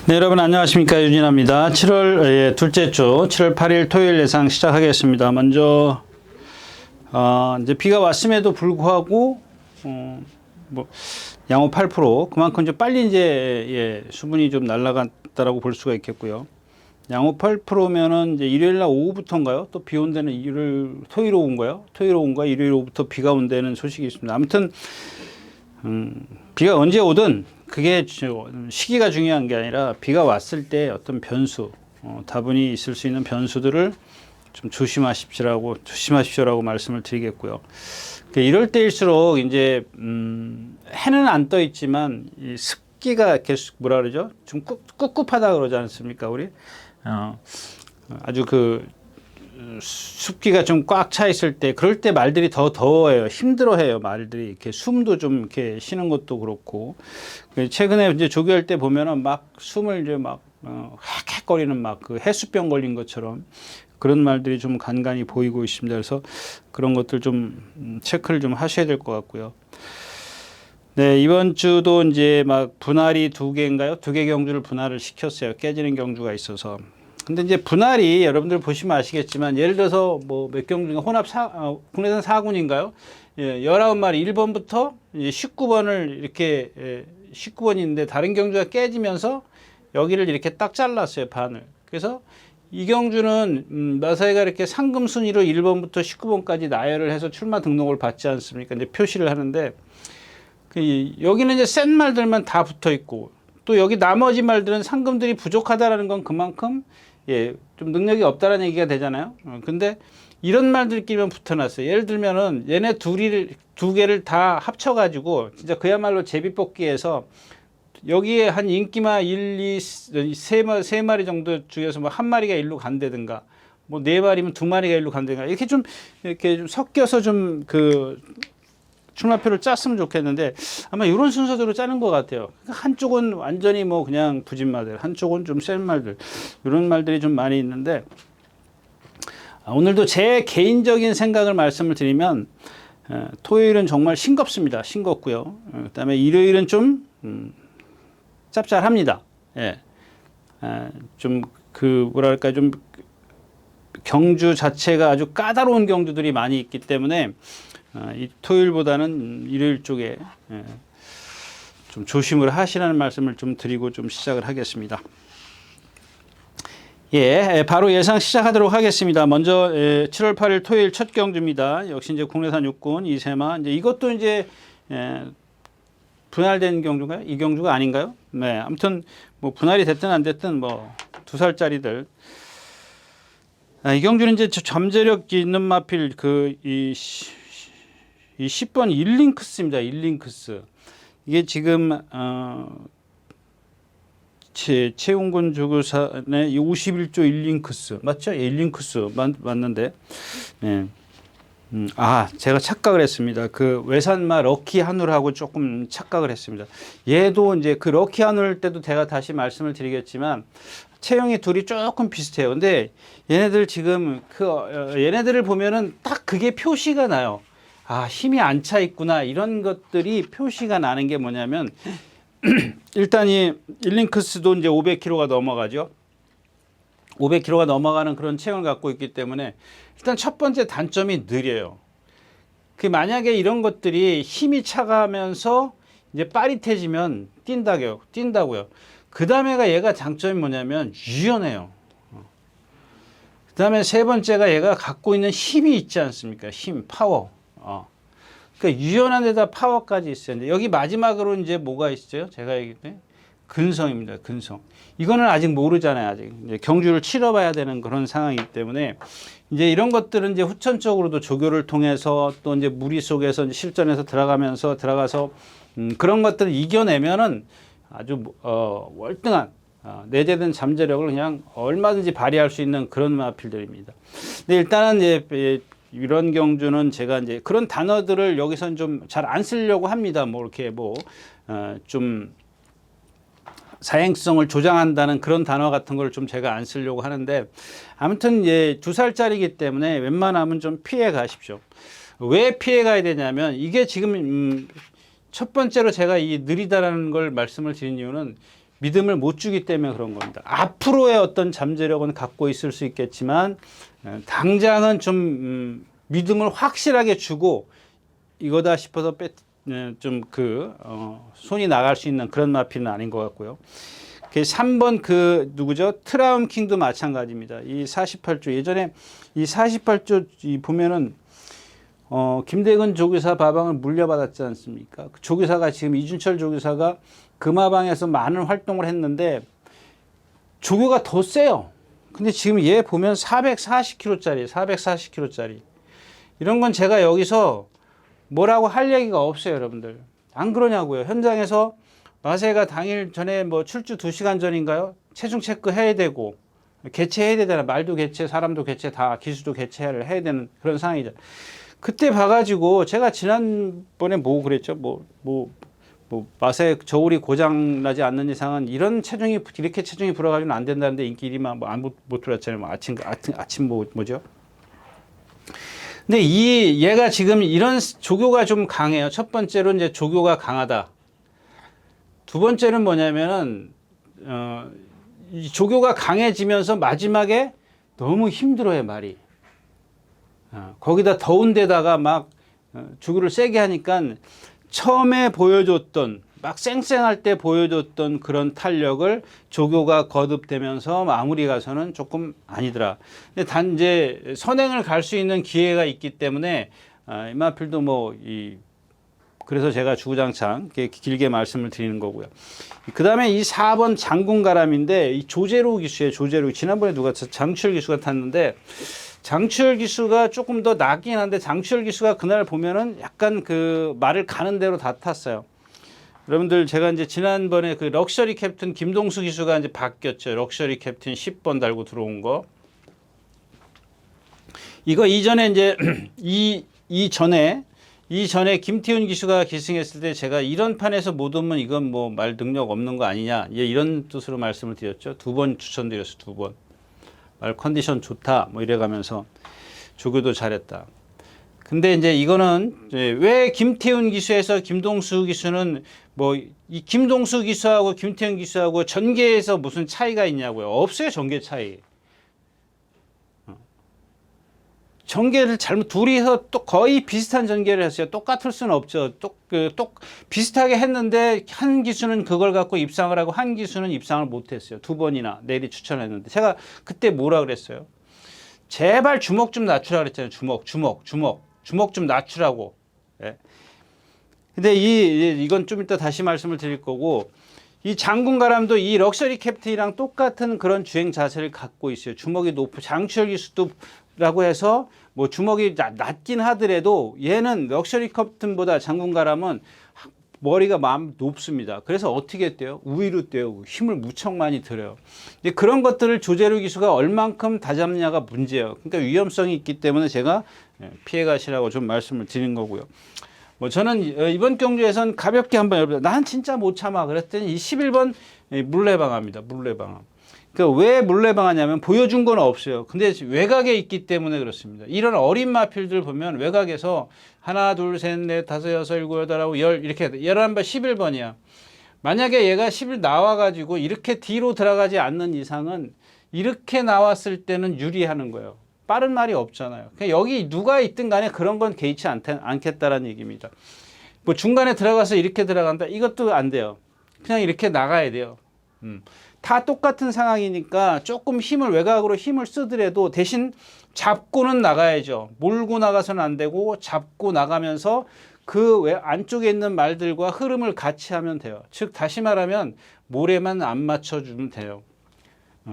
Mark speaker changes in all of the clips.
Speaker 1: 네, 여러분 안녕하십니까. 유진아입니다. 7월 둘째 주 7월 8일 토요일 예상 시작하겠습니다. 먼저 이제 비가 왔음에도 불구하고 뭐 양호 8% 그만큼 좀 빨리 이제 수분이 좀 날아갔다라고 볼 수가 있겠고요. 양호 8%면은 이제 일요일 날 오후부터인가요? 또 비 온 데는 토요일 오후인가요? 토요일 오후인가 일요일 오후부터 비가 온다는 소식이 있습니다. 아무튼 비가 언제 오든 그게 시기가 중요한 게 아니라 비가 왔을 때 어떤 변수, 다분히 있을 수 있는 변수들을 좀 조심하십시오라고 말씀을 드리겠고요. 이럴 때일수록 이제 해는 안 떠 있지만 이 습기가 계속 뭐라 그러죠? 좀 꿉꿉하다 그러지 않습니까, 우리? 아주 그 습기가 좀 꽉 차 있을 때, 그럴 때 말들이 더 더워해요. 힘들어해요, 말들이. 이렇게 숨도 좀 이렇게 쉬는 것도 그렇고. 최근에 이제 조교할 때 보면은 막 숨을 이제 막 헥헥거리는 막 그 해수병 걸린 것처럼 그런 말들이 좀 간간히 보이고 있습니다. 그래서 그런 것들 좀 체크를 좀 하셔야 될 것 같고요. 네, 이번 주도 이제 막 분할이 2개인가요? 2개 경주를 분할을 시켰어요. 깨지는 경주가 있어서. 근데 이제 분할이 여러분들 보시면 아시겠지만, 예를 들어서 뭐 몇 경주가 국내산 4군인가요? 19마리 1번부터 19번을 이렇게 19번이 있는데 다른 경주가 깨지면서 여기를 이렇게 딱 잘랐어요, 반을. 그래서 이 경주는 마사이가 이렇게 상금 순위로 1번부터 19번까지 나열을 해서 출마 등록을 받지 않습니까? 이제 표시를 하는데, 여기는 이제 센 말들만 다 붙어 있고, 또 여기 나머지 말들은 상금들이 부족하다라는 건 그만큼 좀 능력이 없다라는 얘기가 되잖아요. 근데 이런 말들끼리만 붙어놨어요. 예를 들면은 얘네 두 개를 다 합쳐가지고 진짜 그야말로 제비뽑기에서 여기에 한 인기마 3 마리 정도 중에서 뭐 1마리가 일로 간다든가, 뭐 4마리면 2마리가 일로 간다든가, 이렇게 좀 섞여서 좀 출마표를 짰으면 좋겠는데, 아마 이런 순서대로 짜는 것 같아요. 한쪽은 완전히 뭐 그냥 부진 말들, 한쪽은 좀 센 말들, 이런 말들이 좀 많이 있는데, 오늘도 제 개인적인 생각을 말씀을 드리면, 토요일은 정말 싱겁습니다. 싱겁고요. 그다음에 일요일은 좀 짭짤합니다. 예. 좀 뭐랄까, 좀 경주 자체가 아주 까다로운 경주들이 많이 있기 때문에 이 토요일보다는 일요일 쪽에 좀 조심을 하시라는 말씀을 좀 드리고 좀 시작을 하겠습니다. 바로 예상 시작하도록 하겠습니다. 먼저 7월 8일 토요일 첫 경주입니다. 역시 이제 국내산 육군 이세마. 이제 이것도 이제 분할된 경주인가요? 이 경주가 아닌가요? 네, 아무튼 뭐 분할이 됐든 안 됐든 뭐 2살짜리들. 이 경주는 이제 잠재력 있는 마필 이 10번 일링크스입니다. 일링크스. 이게 지금 채용군 조교산의 51조 일링크스 맞죠? 일링크스 맞는데. 네. 제가 착각을 했습니다. 그 외산마 럭키 한울하고 조금 착각을 했습니다. 얘도 이제 그 럭키 한울 때도 제가 다시 말씀을 드리겠지만 체형이 둘이 조금 비슷해요. 근데 얘네들 지금 얘네들을 보면은 딱 그게 표시가 나요. 힘이 안 차 있구나. 이런 것들이 표시가 나는 게 뭐냐면, 일단 이 일링크스도 이제 500kg가 넘어가죠. 500kg가 넘어가는 그런 체형을 갖고 있기 때문에 일단 첫 번째 단점이 느려요. 만약에 이런 것들이 힘이 차가면서 이제 빠릿해지면 뛴다고요. 그 다음에가 얘가 장점이 뭐냐면 유연해요. 그 다음에 세 번째가 얘가 갖고 있는 힘이 있지 않습니까? 힘, 파워. 그러니까 유연한 데다 파워까지 있어요. 여기 마지막으로 이제 뭐가 있어요? 제가 얘기했는데 근성입니다. 근성. 이거는 아직 모르잖아요. 아직 이제 경주를 치러봐야 되는 그런 상황이기 때문에 이제 이런 것들은 이제 후천적으로도 조교를 통해서 또 이제 무리 속에서 이제 실전에서 들어가서 그런 것들을 이겨내면은 아주 월등한 내재된 잠재력을 그냥 얼마든지 발휘할 수 있는 그런 마필들입니다. 근데 일단은 이제 이런 경주는 제가 이제 그런 단어들을 여기서는 좀 잘 안 쓰려고 합니다. 뭐 이렇게 좀 사행성을 조장한다는 그런 단어 같은 걸 좀 제가 안 쓰려고 하는데, 아무튼 2살짜리이기 때문에 웬만하면 좀 피해 가십시오. 왜 피해 가야 되냐면, 이게 지금 첫 번째로 제가 이 느리다라는 걸 말씀을 드린 이유는 믿음을 못 주기 때문에 그런 겁니다. 앞으로의 어떤 잠재력은 갖고 있을 수 있겠지만 당장은 좀 믿음을 확실하게 주고 이거다 싶어서 손이 나갈 수 있는 그런 마필은 아닌 것 같고요. 3번 누구죠? 트라움 킹도 마찬가지입니다. 이 48조 예전에 이 48조 보면은 김대근 조교사 바방을 물려받았지 않습니까? 그 조교사가 지금 이준철 조교사가 금화방에서 많은 활동을 했는데 조교가 더 세요. 근데 지금 얘 보면 440kg짜리, 440kg짜리. 이런 건 제가 여기서 뭐라고 할 얘기가 없어요, 여러분들. 안 그러냐고요. 현장에서 마세가 당일 전에 출주 2시간 전인가요? 체중 체크 해야 되고, 개최해야 되잖아. 말도 개최, 사람도 개최, 다 기수도 개최를 해야 되는 그런 상황이죠. 그때 봐가지고 제가 지난번에 그랬죠? 마세 저울이 고장나지 않는 이상은 이렇게 체중이 불어가지고는 안 된다는데 인기리만 못 들었잖아요. 아침 뭐죠? 근데 얘가 지금 이런 조교가 좀 강해요. 첫 번째로 이제 조교가 강하다. 두 번째는 뭐냐면은, 이 조교가 강해지면서 마지막에 너무 힘들어요, 말이. 거기다 더운 데다가 막 조교를 세게 하니까 처음에 보여줬던, 막 쌩쌩할 때 보여줬던 그런 탄력을 조교가 거듭되면서 마무리 가서는 조금 아니더라. 근데 단 이제 선행을 갈 수 있는 기회가 있기 때문에 이마필도 그래서 제가 주구장창 길게 말씀을 드리는 거고요. 그 다음에 이 4번 장군가람인데 이 조재로 기수예요. 조재로. 지난번에 장추열 기수가 탔는데 장추열 기수가 조금 더 낫긴 한데 장추열 기수가 그날 보면은 약간 말을 가는 대로 다 탔어요. 여러분들 제가 이제 지난번에 럭셔리 캡틴 김동수 기수가 이제 바뀌었죠. 럭셔리 캡틴 10번 달고 들어온 거. 이거 이전에 이제 이전에 김태훈 기수가 기승했을 때 제가 이런 판에서 못 오면 이건 말 능력 없는 거 아니냐. 이런 뜻으로 말씀을 드렸죠. 2번 추천드렸어요. 2번. 말 컨디션 좋다. 이래가면서 조교도 잘했다. 근데 이제 이거는 왜 김태훈 기수에서 김동수 기수는 이 김동수 기수하고 김태훈 기수하고 전개에서 무슨 차이가 있냐고요. 없어요. 전개 차이. 전개를 둘이서 또 거의 비슷한 전개를 했어요. 똑같을 수는 없죠. 비슷하게 했는데 한 기수는 그걸 갖고 입상을 하고 한 기수는 입상을 못했어요. 2번이나 내리 추천했는데 제가 그때 뭐라 그랬어요? 제발 주먹 좀 낮추라 그랬잖아요. 주먹 좀 낮추라고. 예. 근데 이건 좀 이따 다시 말씀을 드릴 거고, 이 장군가람도 이 럭셔리 캡틴이랑 똑같은 그런 주행 자세를 갖고 있어요. 주먹이 높고, 장추열 기수도라고 해서 주먹이 낮긴 하더라도 얘는 럭셔리 캡틴보다 장군가람은 머리가 높습니다. 그래서 어떻게 뛰어요? 우위로 뛰어요. 힘을 무척 많이 들어요. 근데 그런 것들을 조재루 기수가 얼만큼 다잡느냐가 문제예요. 그러니까 위험성이 있기 때문에 제가 피해 가시라고 좀 말씀을 드린 거고요. 저는 이번 경주에선 가볍게 한번 해보자. 난 진짜 못 참아. 그랬더니 이 11번 물레방아입니다. 물레방아. 그러니까 왜 물레방아냐면 보여준 건 없어요. 근데 외곽에 있기 때문에 그렇습니다. 이런 어린 마필들 보면 외곽에서 하나, 둘, 셋, 넷, 다섯, 여섯, 일곱, 여덟, 아홉, 열 이렇게 11번 11번이야. 만약에 얘가 11 나와가지고 이렇게 뒤로 들어가지 않는 이상은 이렇게 나왔을 때는 유리하는 거예요. 빠른 말이 없잖아요. 그냥 여기 누가 있든 간에 그런 건 개의치 않겠다라는 얘기입니다. 중간에 들어가서 이렇게 들어간다. 이것도 안 돼요. 그냥 이렇게 나가야 돼요. 다 똑같은 상황이니까 조금 외곽으로 힘을 쓰더라도 대신 잡고는 나가야죠. 몰고 나가서는 안 되고 잡고 나가면서 안쪽에 있는 말들과 흐름을 같이 하면 돼요. 즉 다시 말하면 모래만 안 맞춰주면 돼요.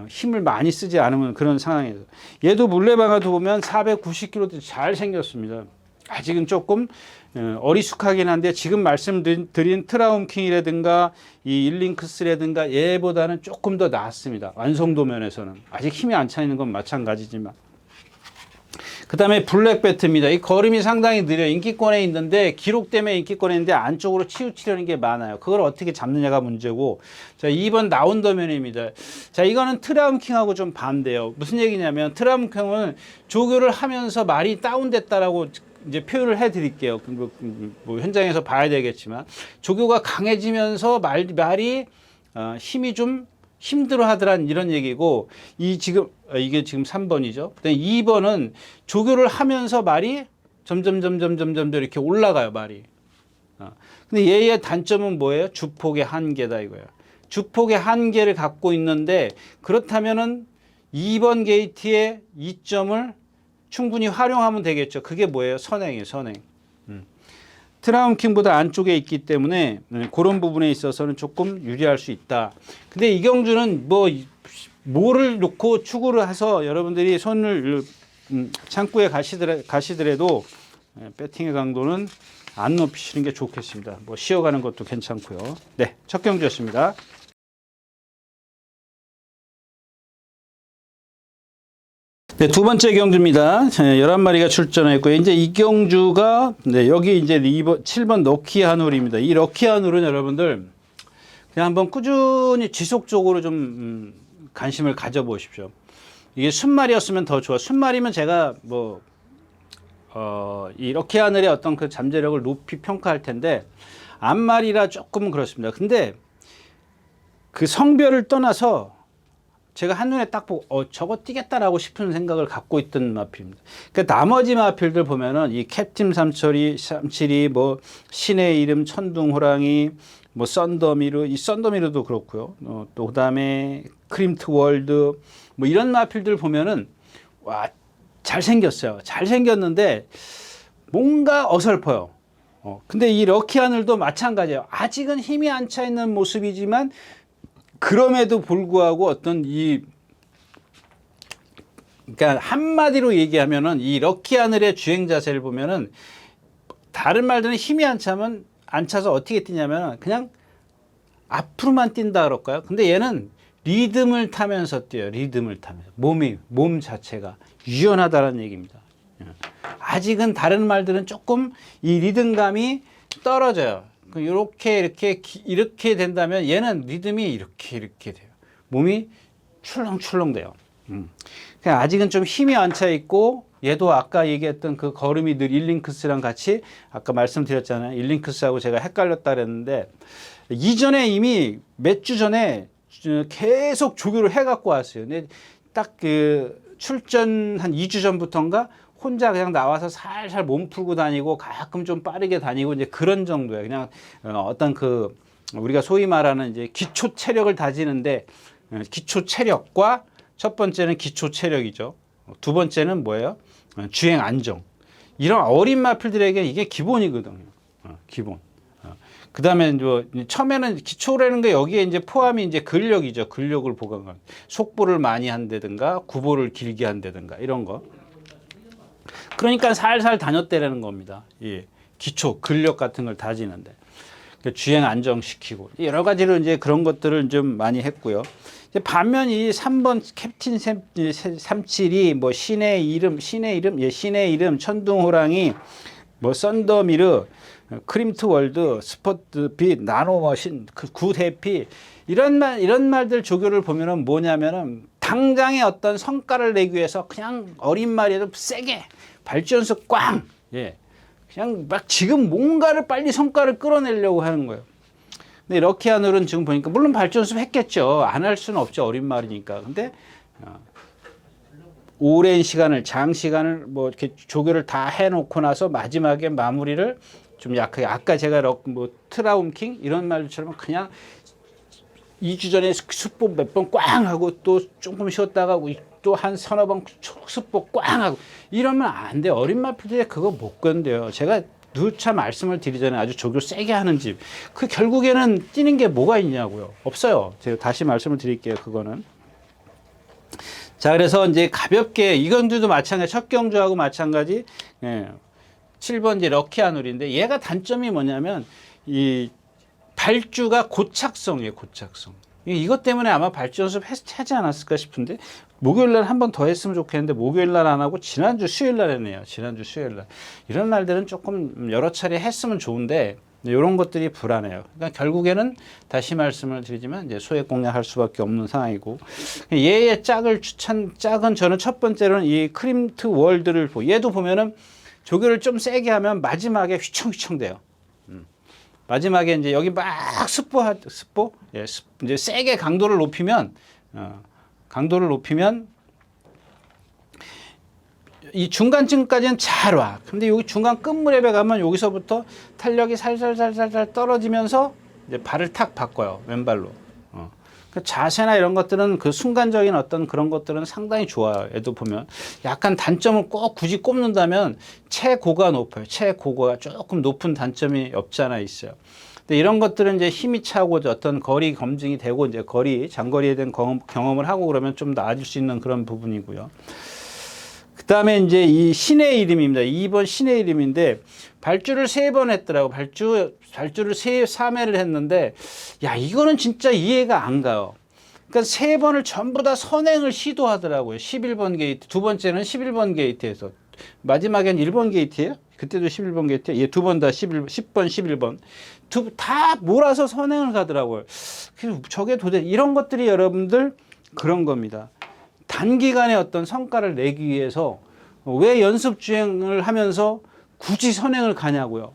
Speaker 1: 힘을 많이 쓰지 않으면 그런 상황이에요. 얘도 물레방아도 보면 490kg 잘 생겼습니다. 아직은 조금 어리숙하긴 한데 지금 말씀드린 트라움킹이라든가 이 일링크스라든가 얘보다는 조금 더 낫습니다. 완성도 면에서는. 아직 힘이 안 차이는 건 마찬가지지만. 그 다음에 블랙배트입니다. 이 걸음이 상당히 느려요. 인기권에 있는데 기록 때문에 인기권에 있는데 안쪽으로 치우치려는 게 많아요. 그걸 어떻게 잡느냐가 문제고. 자, 2번 나운더면입니다. 자, 이거는 트라움킹하고 좀 반대예요. 무슨 얘기냐면 트라움킹은 조교를 하면서 말이 다운됐다라고 이제 표현을 해드릴게요. 현장에서 봐야 되겠지만 조교가 강해지면서 말이 힘이 좀 힘들어 하더란 이런 얘기고, 이게 지금 3번이죠. 2번은 조교를 하면서 말이 점점 이렇게 올라가요, 말이. 근데 얘의 단점은 뭐예요? 주폭의 한계다 이거예요. 주폭의 한계를 갖고 있는데, 그렇다면은 2번 게이트의 이점을 충분히 활용하면 되겠죠. 그게 뭐예요? 선행이에요, 선행. 트라운킹보다 안쪽에 있기 때문에 그런 부분에 있어서는 조금 유리할 수 있다. 근데 이경주는 뭐를 놓고 추구를 해서 여러분들이 손을 창구에 가시더라도 배팅의 강도는 안 높이시는 게 좋겠습니다. 쉬어가는 것도 괜찮고요. 네, 첫 경주였습니다. 네, 두 번째 경주입니다. 11마리가 출전했고요. 이제 이 경주가, 여기 이제 7번 럭키한울입니다. 이 럭키한울은 여러분들 그냥 한번 꾸준히 지속적으로 좀 관심을 가져보십시오. 이게 순말이었으면 더 좋아. 순말이면 제가 이 럭키한울의 어떤 그 잠재력을 높이 평가할 텐데, 암말이라 조금은 그렇습니다. 근데 그 성별을 떠나서 제가 한눈에 딱 보고 저거 뛰겠다라고 싶은 생각을 갖고 있던 마필입니다. 그러니까 나머지 마필들 보면은 이 캡틴 삼칠이 신의 이름 천둥호랑이 썬더미르, 이 썬더미르도 그렇고요. 또 그다음에 크림트 월드 이런 마필들 보면은 와, 잘생겼어요. 잘생겼는데 뭔가 어설퍼요. 근데 이 럭키하늘도 마찬가지예요. 아직은 힘이 안 차 있는 모습이지만 그럼에도 불구하고 그러니까 한마디로 얘기하면은 이 럭키하늘의 주행 자세를 보면은 다른 말들은 힘이 안 차서 어떻게 뛰냐면 그냥 앞으로만 뛴다 그럴까요? 근데 얘는 리듬을 타면서 뛰어요. 리듬을 타면서. 몸 자체가 유연하다는 얘기입니다. 아직은 다른 말들은 조금 이 리듬감이 떨어져요. 이렇게 된다면 얘는 리듬이 이렇게 돼요. 몸이 출렁출렁 돼요. 아직은 좀 힘이 안 차 있고, 얘도 아까 얘기했던 그 걸음이 늘 일링크스랑 같이 아까 말씀드렸잖아요. 일링크스하고 제가 헷갈렸다 그랬는데, 이전에 이미 몇 주 전에 계속 조교를 해갖고 왔어요. 근데 딱 출전 한 2주 전부터인가 혼자 그냥 나와서 살살 몸 풀고 다니고 가끔 좀 빠르게 다니고 이제 그런 정도예요. 그냥 어떤 우리가 소위 말하는 이제 기초 체력을 다지는데, 기초 체력과 첫 번째는 기초 체력이죠. 두 번째는 뭐예요? 주행 안정. 이런 어린 마필들에게 이게 기본이거든요. 기본. 그 다음에 처음에는 기초라는 게 여기에 이제 포함이 이제 근력이죠. 근력을 보강하는. 속보를 많이 한다든가, 구보를 길게 한다든가, 이런 거. 그러니까 살살 다녔대라는 겁니다. 예. 기초, 근력 같은 걸 다지는데. 주행 안정시키고. 여러 가지로 이제 그런 것들을 좀 많이 했고요. 반면 이 3번 캡틴 37이 신의 이름, 천둥호랑이, 썬더미르, 크림트 월드, 스포트빛, 나노머신, 굿해피, 이런 말들 조교를 보면은 뭐냐면은 당장의 어떤 성과를 내기 위해서 그냥 어린 말이라도 세게 발전소 꽝! 예. 그냥 막 지금 뭔가를 빨리 성과를 끌어내려고 하는 거예요. 근데 럭키한울은 지금 보니까 물론 발전소 했겠죠. 안 할 수는 없죠. 어린 말이니까. 근데 오랜 시간을, 장시간을 이렇게 조교를 다 해놓고 나서 마지막에 마무리를 좀 약하게, 아까 제가 트라운킹 이런 말처럼 그냥 2주 전에 숫보 몇 번 꽝 하고 또 조금 쉬었다가 또 한 서너 번 숫보 꽝 하고 이러면 안 돼요. 어린 마필들이 그거 못 건데요. 제가 누차 말씀을 드리잖아요. 아주 조교 세게 하는 집. 결국에는 뛰는 게 뭐가 있냐고요. 없어요. 제가 다시 말씀을 드릴게요. 그거는. 자, 그래서 이제 가볍게 이건주도 마찬가지, 첫 경주하고 마찬가지. 7번 이제 럭키한울인데 얘가 단점이 뭐냐면 이 발주가 고착성이에요. 고착성. 이것 때문에 아마 발주 연습 하지 않았을까 싶은데, 목요일날 한 번 더 했으면 좋겠는데 목요일날 안 하고 지난주 수요일날 했네요. 지난주 수요일날. 이런 말들은 조금 여러 차례 했으면 좋은데 이런 것들이 불안해요. 그러니까 결국에는 다시 말씀을 드리지만 이제 소액 공략할 수밖에 없는 상황이고, 얘의 짝은 저는 첫 번째로는 이 크림트 월드를 얘도 보면은 조교를 좀 세게 하면 마지막에 휘청휘청 돼요. 마지막에 이제 여기 막 스포, 예, 이제 세게 강도를 높이면, 이 중간쯤까지는 잘 와. 근데 여기 중간 끝무렵에 가면 여기서부터 탄력이 살살살살 떨어지면서 이제 발을 탁 바꿔요. 왼발로. 그 자세나 이런 것들은 그 순간적인 어떤 그런 것들은 상당히 좋아요. 얘도 보면 약간 단점을 꼭 굳이 꼽는다면 최고가 높아요. 최고가 조금 높은 단점이 없지 않아 있어요. 근데 이런 것들은 이제 힘이 차고 어떤 거리 검증이 되고 이제 장거리에 대한 경험을 하고 그러면 좀 나아질 수 있는 그런 부분이고요. 그 다음에 이제 이 신의 이름입니다. 2번 신의 이름인데 발주를 3번 했더라고. 발주를 3회를 했는데, 야, 이거는 진짜 이해가 안 가요. 그러니까 3번을 전부 다 선행을 시도하더라고요. 11번 게이트. 두 번째는 11번 게이트에서. 마지막엔 1번 게이트예요? 그때도 11번 게이트? 예, 두 번 다 10번, 11번. 다 몰아서 선행을 가더라고요. 그래서 저게 도대체 이런 것들이 여러분들 그런 겁니다. 단기간에 어떤 성과를 내기 위해서 왜 연습 주행을 하면서 굳이 선행을 가냐고요.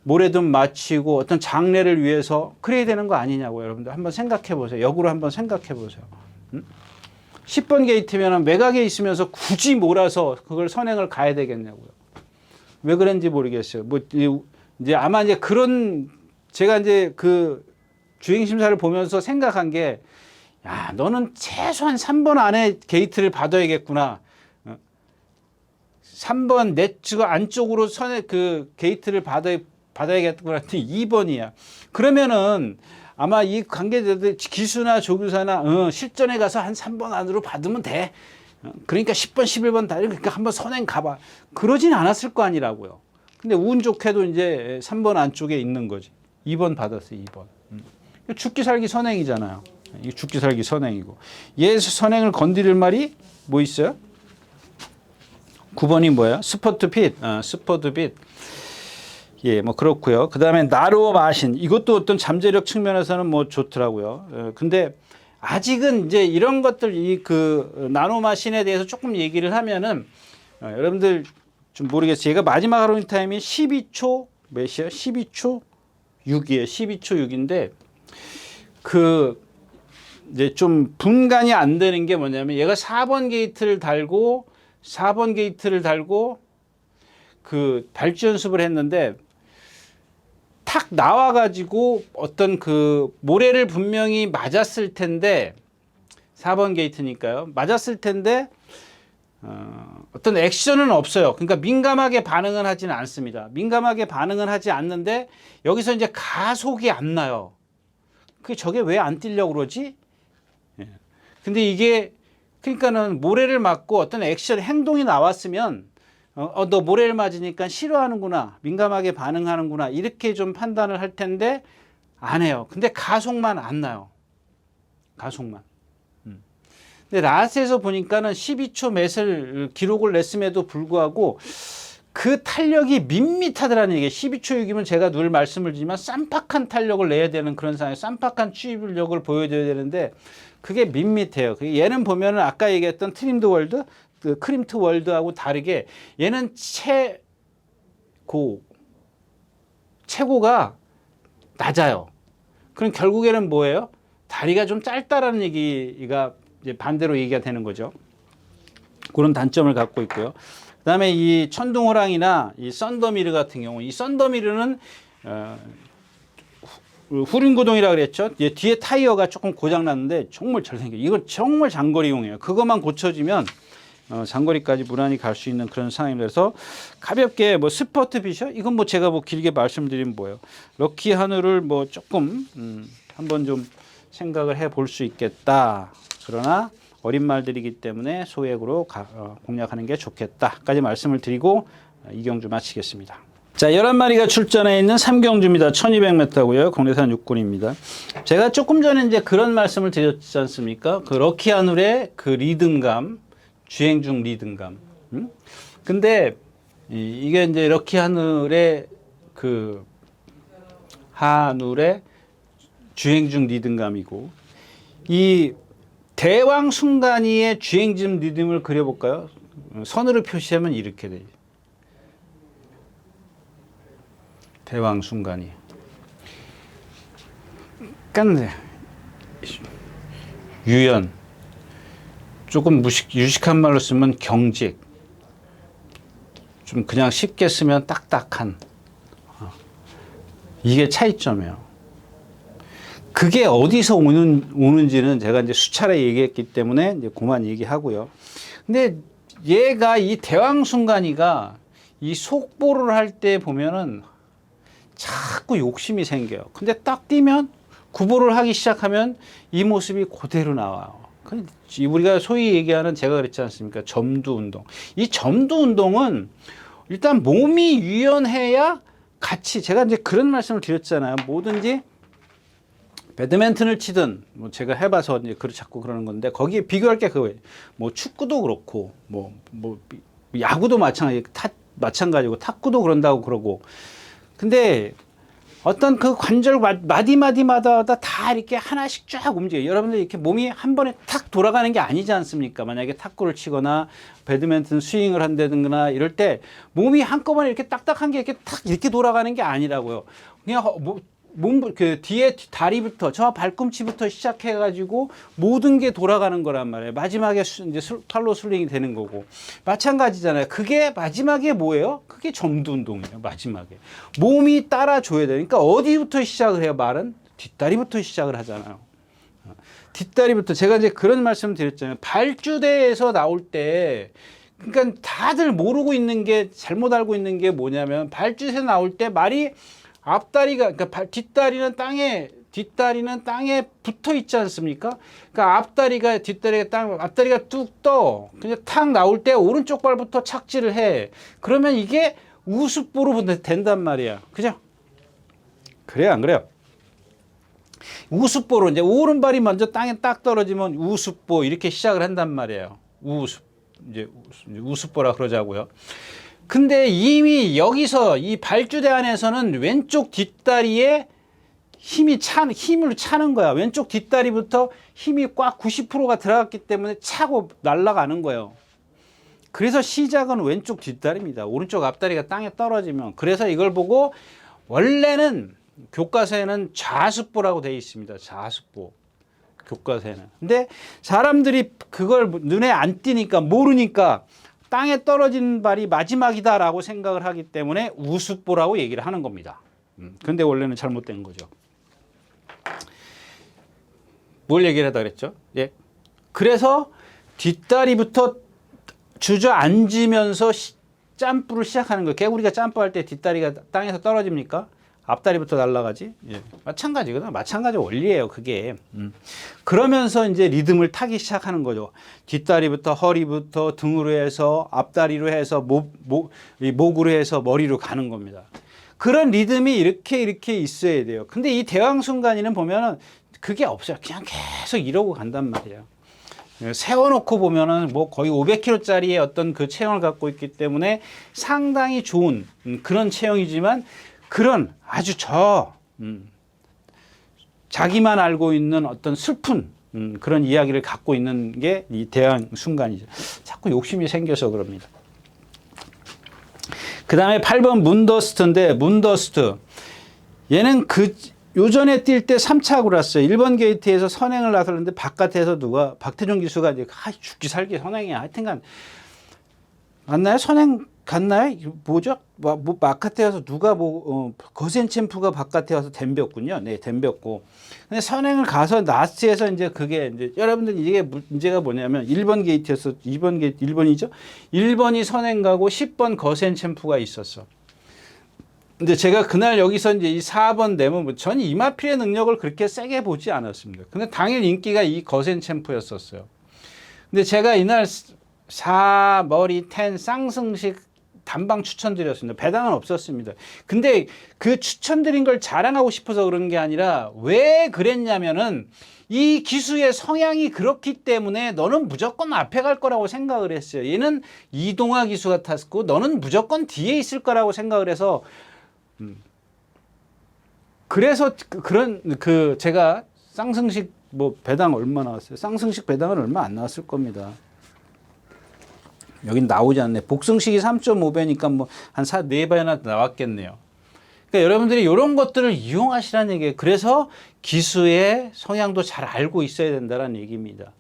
Speaker 1: 모래든 마치고 어떤 장래를 위해서 그래야 되는 거 아니냐고요. 여러분들 한번 생각해 보세요. 역으로 한번 생각해 보세요. 10번 게이트면 외곽에 있으면서 굳이 몰아서 그걸 선행을 가야 되겠냐고요. 왜 그런지 모르겠어요. 뭐 이제 아마 이제 그런 제가 이제 그 주행 심사를 보면서 생각한 게, 야, 너는 최소한 3번 안에 게이트를 받아야겠구나. 3번 네츠 안쪽으로 선에 그 게이트를 받아야겠구나. 2번이야. 그러면은 아마 이 관계자들 기수나 조교사나 실전에 가서 한 3번 안으로 받으면 돼. 그러니까 10번, 11번 다 그러니까 한번 선행 가봐. 그러진 않았을 거 아니라고요. 근데 운 좋게도 이제 3번 안쪽에 있는 거지. 2번 받았어요. 2번. 죽기 살기 선행이잖아요. 이 죽기 살기 선행이고. 얘 선행을 건드릴 말이 뭐 있어요? 9번이 뭐야? 스포트 핏. 스포트 핏. 예, 뭐 그렇고요. 그 다음에 나로 마신. 이것도 어떤 잠재력 측면에서는 뭐 좋더라고요. 근데 아직은 이제 이런 것들 나노 마신에 대해서 조금 얘기를 하면은 여러분들 좀 모르겠어요. 얘가 마지막 하루인 타임이 12초 몇이야? 12초 6이에요. 12초 6인데 이제 좀 분간이 안 되는 게 뭐냐면 얘가 4번 게이트를 달고 그 발주 연습을 했는데 탁 나와가지고 어떤 그 모래를 분명히 맞았을 텐데 4번 게이트니까요. 맞았을 텐데 어떤 액션은 없어요. 그러니까 민감하게 반응은 하지는 않습니다. 민감하게 반응은 하지 않는데 여기서 이제 가속이 안 나요. 저게 왜 안 뛰려고 그러지? 근데 이게 그러니까는 모래를 맞고 어떤 액션 행동이 나왔으면 너 모래를 맞으니까 싫어하는구나, 민감하게 반응하는구나 이렇게 좀 판단을 할 텐데 안 해요. 근데 가속만 안 나요. 가속만. 근데 라스에서 보니까는 12초 몇을 기록을 냈음에도 불구하고 그 탄력이 밋밋하더라는 얘기예요. 12초 6이면 제가 늘 말씀을 드리지만 쌈박한 탄력을 내야 되는 그런 상황에 쌈박한 추입력을 보여줘야 되는데 그게 밋밋해요. 얘는 보면은 아까 얘기했던 트림드 월드, 그 크림트 월드하고 다르게 얘는 최고가 낮아요. 그럼 결국에는 뭐예요? 다리가 좀 짧다라는 얘기가 이제 반대로 얘기가 되는 거죠. 그런 단점을 갖고 있고요. 그 다음에 이 천둥호랑이나 이 썬더미르 같은 경우, 이 썬더미르는 후륜구동이라 그랬죠. 뒤에 타이어가 조금 고장났는데 정말 잘 생겨요. 이거 정말 장거리용이에요. 그것만 고쳐지면 장거리까지 무난히 갈 수 있는 그런 상황입니다. 그래서 가볍게 뭐 스포트 비셔? 이건 뭐 제가 뭐 길게 말씀드리면 뭐예요. 럭키 한우를 뭐 조금 한번 좀 생각을 해 볼 수 있겠다. 그러나 어린 말들이기 때문에 소액으로 공략하는 게 좋겠다까지 말씀을 드리고 이 경주 마치겠습니다. 자, 11마리가 출전해 있는 3경주입니다. 1200m고요. 국내산 육군입니다. 제가 조금 전에 이제 그런 말씀을 드렸지 않습니까? 그 럭키 한울의 그 리듬감, 주행 중 리듬감. 근데 이게 이제 럭키 한울의 주행 중 리듬감이고, 이 대왕 순간이의 주행 중 리듬을 그려볼까요? 선으로 표시하면 이렇게 돼요. 대왕 순간이. 약간 유연, 조금 유식한 말로 쓰면 경직, 좀 그냥 쉽게 쓰면 딱딱한, 이게 차이점이에요. 그게 어디서 오는지는 제가 이제 수차례 얘기했기 때문에 이제 그만 얘기하고요. 근데 얘가 이 대왕순간이가 이 속보를 할 때 보면은 자꾸 욕심이 생겨요. 근데 딱 뛰면 구보를 하기 시작하면 이 모습이 그대로 나와요. 우리가 소위 얘기하는, 제가 그랬지 않습니까? 점두 운동. 이 점두 운동은 일단 몸이 유연해야 같이, 제가 이제 그런 말씀을 드렸잖아요. 뭐든지 배드민턴을 치든 뭐 제가 해봐서 이제 자꾸 그러는 건데, 거기에 비교할 게 그거예요. 뭐 축구도 그렇고 뭐 야구도 마찬가지고 탁구도 그런다고 그러고. 근데 어떤 그 관절 마디마디마다 다 이렇게 하나씩 쫙 움직여요. 여러분들 이렇게 몸이 한 번에 탁 돌아가는 게 아니지 않습니까? 만약에 탁구를 치거나 배드민턴 스윙을 한다든가 이럴 때 몸이 한꺼번에 이렇게 딱딱한 게 이렇게 탁 이렇게 돌아가는 게 아니라고요. 그냥 그 뒤에 다리부터 저 발꿈치부터 시작해가지고 모든 게 돌아가는 거란 말이에요. 마지막에 이제 팔로 슬링이 되는 거고, 마찬가지잖아요. 그게 마지막에 뭐예요? 그게 점두 운동이에요. 마지막에 몸이 따라줘야 돼요. 그러니까 어디부터 시작을 해요? 말은 뒷다리부터 시작을 하잖아요. 뒷다리부터. 제가 이제 그런 말씀 드렸잖아요. 발주대에서 나올 때, 그러니까 다들 모르고 있는 게, 잘못 알고 있는 게 뭐냐면, 발주대에서 나올 때 말이 앞다리가, 그러니까 뒷다리는 땅에 붙어 있지 않습니까? 그러니까 앞다리가 뚝 떠. 그냥 탁 나올 때 오른쪽 발부터 착지를 해. 그러면 이게 우습보로 된단 말이야. 그죠? 그래요, 안 그래요? 우습보로, 이제 오른발이 먼저 땅에 딱 떨어지면 우습보 이렇게 시작을 한단 말이에요. 이제 우습보라 그러자고요. 근데 이미 여기서 이 발주대 안에서는 왼쪽 뒷다리에 힘을 차는 거야. 왼쪽 뒷다리부터 힘이 꽉 90%가 들어갔기 때문에 차고 날아가는 거예요. 그래서 시작은 왼쪽 뒷다리입니다. 오른쪽 앞다리가 땅에 떨어지면. 그래서 이걸 보고, 원래는 교과서에는 좌습보라고 되어 있습니다. 좌습보. 교과서에는. 근데 사람들이 그걸 눈에 안 띄니까, 모르니까 땅에 떨어진 발이 마지막이다라고 생각을 하기 때문에 우습보라고 얘기를 하는 겁니다. 근데 원래는 잘못된 거죠. 뭘 얘기를 하다 그랬죠? 예. 그래서 뒷다리부터 주저앉으면서 점프를 시작하는 거예요. 개구리가 점프할 때 뒷다리가 땅에서 떨어집니까? 앞다리부터 날아가지? 예. 마찬가지거든. 마찬가지 원리예요, 그게. 그러면서 이제 리듬을 타기 시작하는 거죠. 뒷다리부터 허리부터 등으로 해서 앞다리로 해서 목으로 해서 머리로 가는 겁니다. 그런 리듬이 이렇게 있어야 돼요. 근데 이 대왕순간이는 보면은 그게 없어요. 그냥 계속 이러고 간단 말이에요. 세워놓고 보면은 뭐 거의 500kg짜리의 어떤 그 체형을 갖고 있기 때문에 상당히 좋은 그런 체형이지만, 그런 아주 자기만 알고 있는 어떤 슬픈 그런 이야기를 갖고 있는 게 이 대왕순간이죠. 자꾸 욕심이 생겨서 그럽니다. 그 다음에 8번 문더스트인데, 문더스트. 얘는 요전에 뛸 때 3차 골았어요. 1번 게이트에서 선행을 나섰는데 바깥에서 박태종 기수가 이제 죽기 살기 선행이야. 하여튼간 맞나요? 선행 갔나요? 뭐죠? 바깥에 와서 거센 챔프가 바깥에 와서 댐볐군요. 네, 댐볐고. 근데 선행을 가서 라스트에서 이제 그게 이제 여러분들 이게 문제가 뭐냐면 1번 게이트에서 2번 게이트 1번이죠. 1번이 선행 가고 10번 거센 챔프가 있었어. 근데 제가 그날 여기서 이제 이 4번 내면 전 이마필의 능력을 그렇게 세게 보지 않았습니다. 근데 당일 인기가 이 거센 챔프였었어요. 근데 제가 이날 4 머리 10 쌍승식 단방 추천드렸습니다. 배당은 없었습니다. 근데 그 추천드린 걸 자랑하고 싶어서 그런 게 아니라, 왜 그랬냐면은 이 기수의 성향이 그렇기 때문에 너는 무조건 앞에 갈 거라고 생각을 했어요. 얘는 이동화 기수가 탔고 너는 무조건 뒤에 있을 거라고 생각을 해서, 그래서 제가 쌍승식 배당 얼마 나왔어요? 쌍승식 배당은 얼마 안 나왔을 겁니다. 여긴 나오지 않네. 복승식이 3.5배니까 한 4배나 나왔겠네요. 그러니까 여러분들이 이런 것들을 이용하시라는 얘기예요. 그래서 기수의 성향도 잘 알고 있어야 된다는 얘기입니다.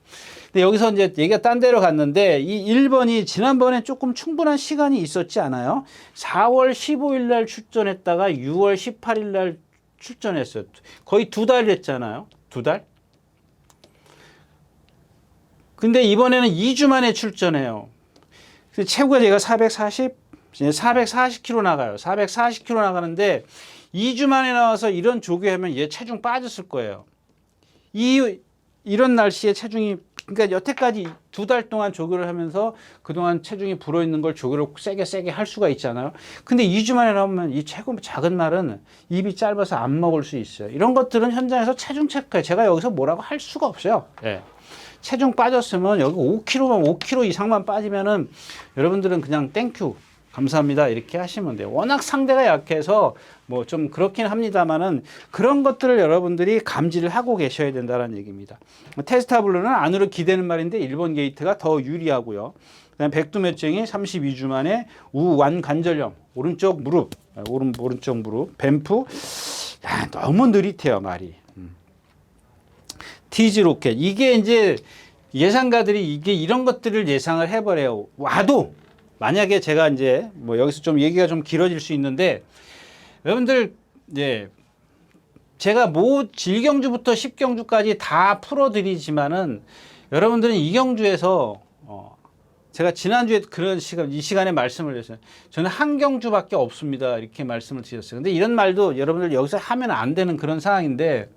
Speaker 1: 근데 여기서 이제 얘기가 딴 데로 갔는데 이 1번이 지난번에 조금 충분한 시간이 있었지 않아요? 4월 15일 날 출전했다가 6월 18일 날 출전했어요. 거의 2달 됐잖아요. 2달? 근데 이번에는 2주 만에 출전해요. 체구가 제가 440kg 나가요. 440kg 나가는데 2주 만에 나와서 이런 조교하면 얘 체중 빠졌을 거예요. 이런 날씨에 체중이, 그러니까 여태까지 2달 동안 조교를 하면서 그동안 체중이 불어있는 걸 조교를 세게 할 수가 있잖아요. 근데 2주 만에 나오면 이 체구 작은 날은 입이 짧아서 안 먹을 수 있어요. 이런 것들은 현장에서 체중 체크해. 제가 여기서 뭐라고 할 수가 없어요. 예. 체중 빠졌으면 여기 5kg 이상만 빠지면은 여러분들은 그냥 땡큐 감사합니다 이렇게 하시면 돼요. 워낙 상대가 약해서 뭐 좀 그렇긴 합니다만은 그런 것들을 여러분들이 감지를 하고 계셔야 된다는 얘기입니다. 테스타블루는 안으로 기대는 말인데 1번 게이트가 더 유리하고요. 그다음에 백두매증이 32주 만에 우완 관절염, 오른쪽 무릎, 오른쪽 무릎, 뱀프, 야, 너무 느릿해요 말이. 티즈 로켓. 이게 이제 예상가들이 이런 것들을 예상을 해버려요. 와도 만약에 제가 이제 뭐 여기서 좀 얘기가 좀 길어질 수 있는데 여러분들 이제 제가 뭐 1경주부터 10경주까지 다 풀어드리지만은 여러분들은 2경주에서 제가 지난주에 이 시간에 말씀을 드렸어요. 저는 한 경주밖에 없습니다. 이렇게 말씀을 드렸어요. 근데 이런 말도 여러분들 여기서 하면 안 되는 그런 상황인데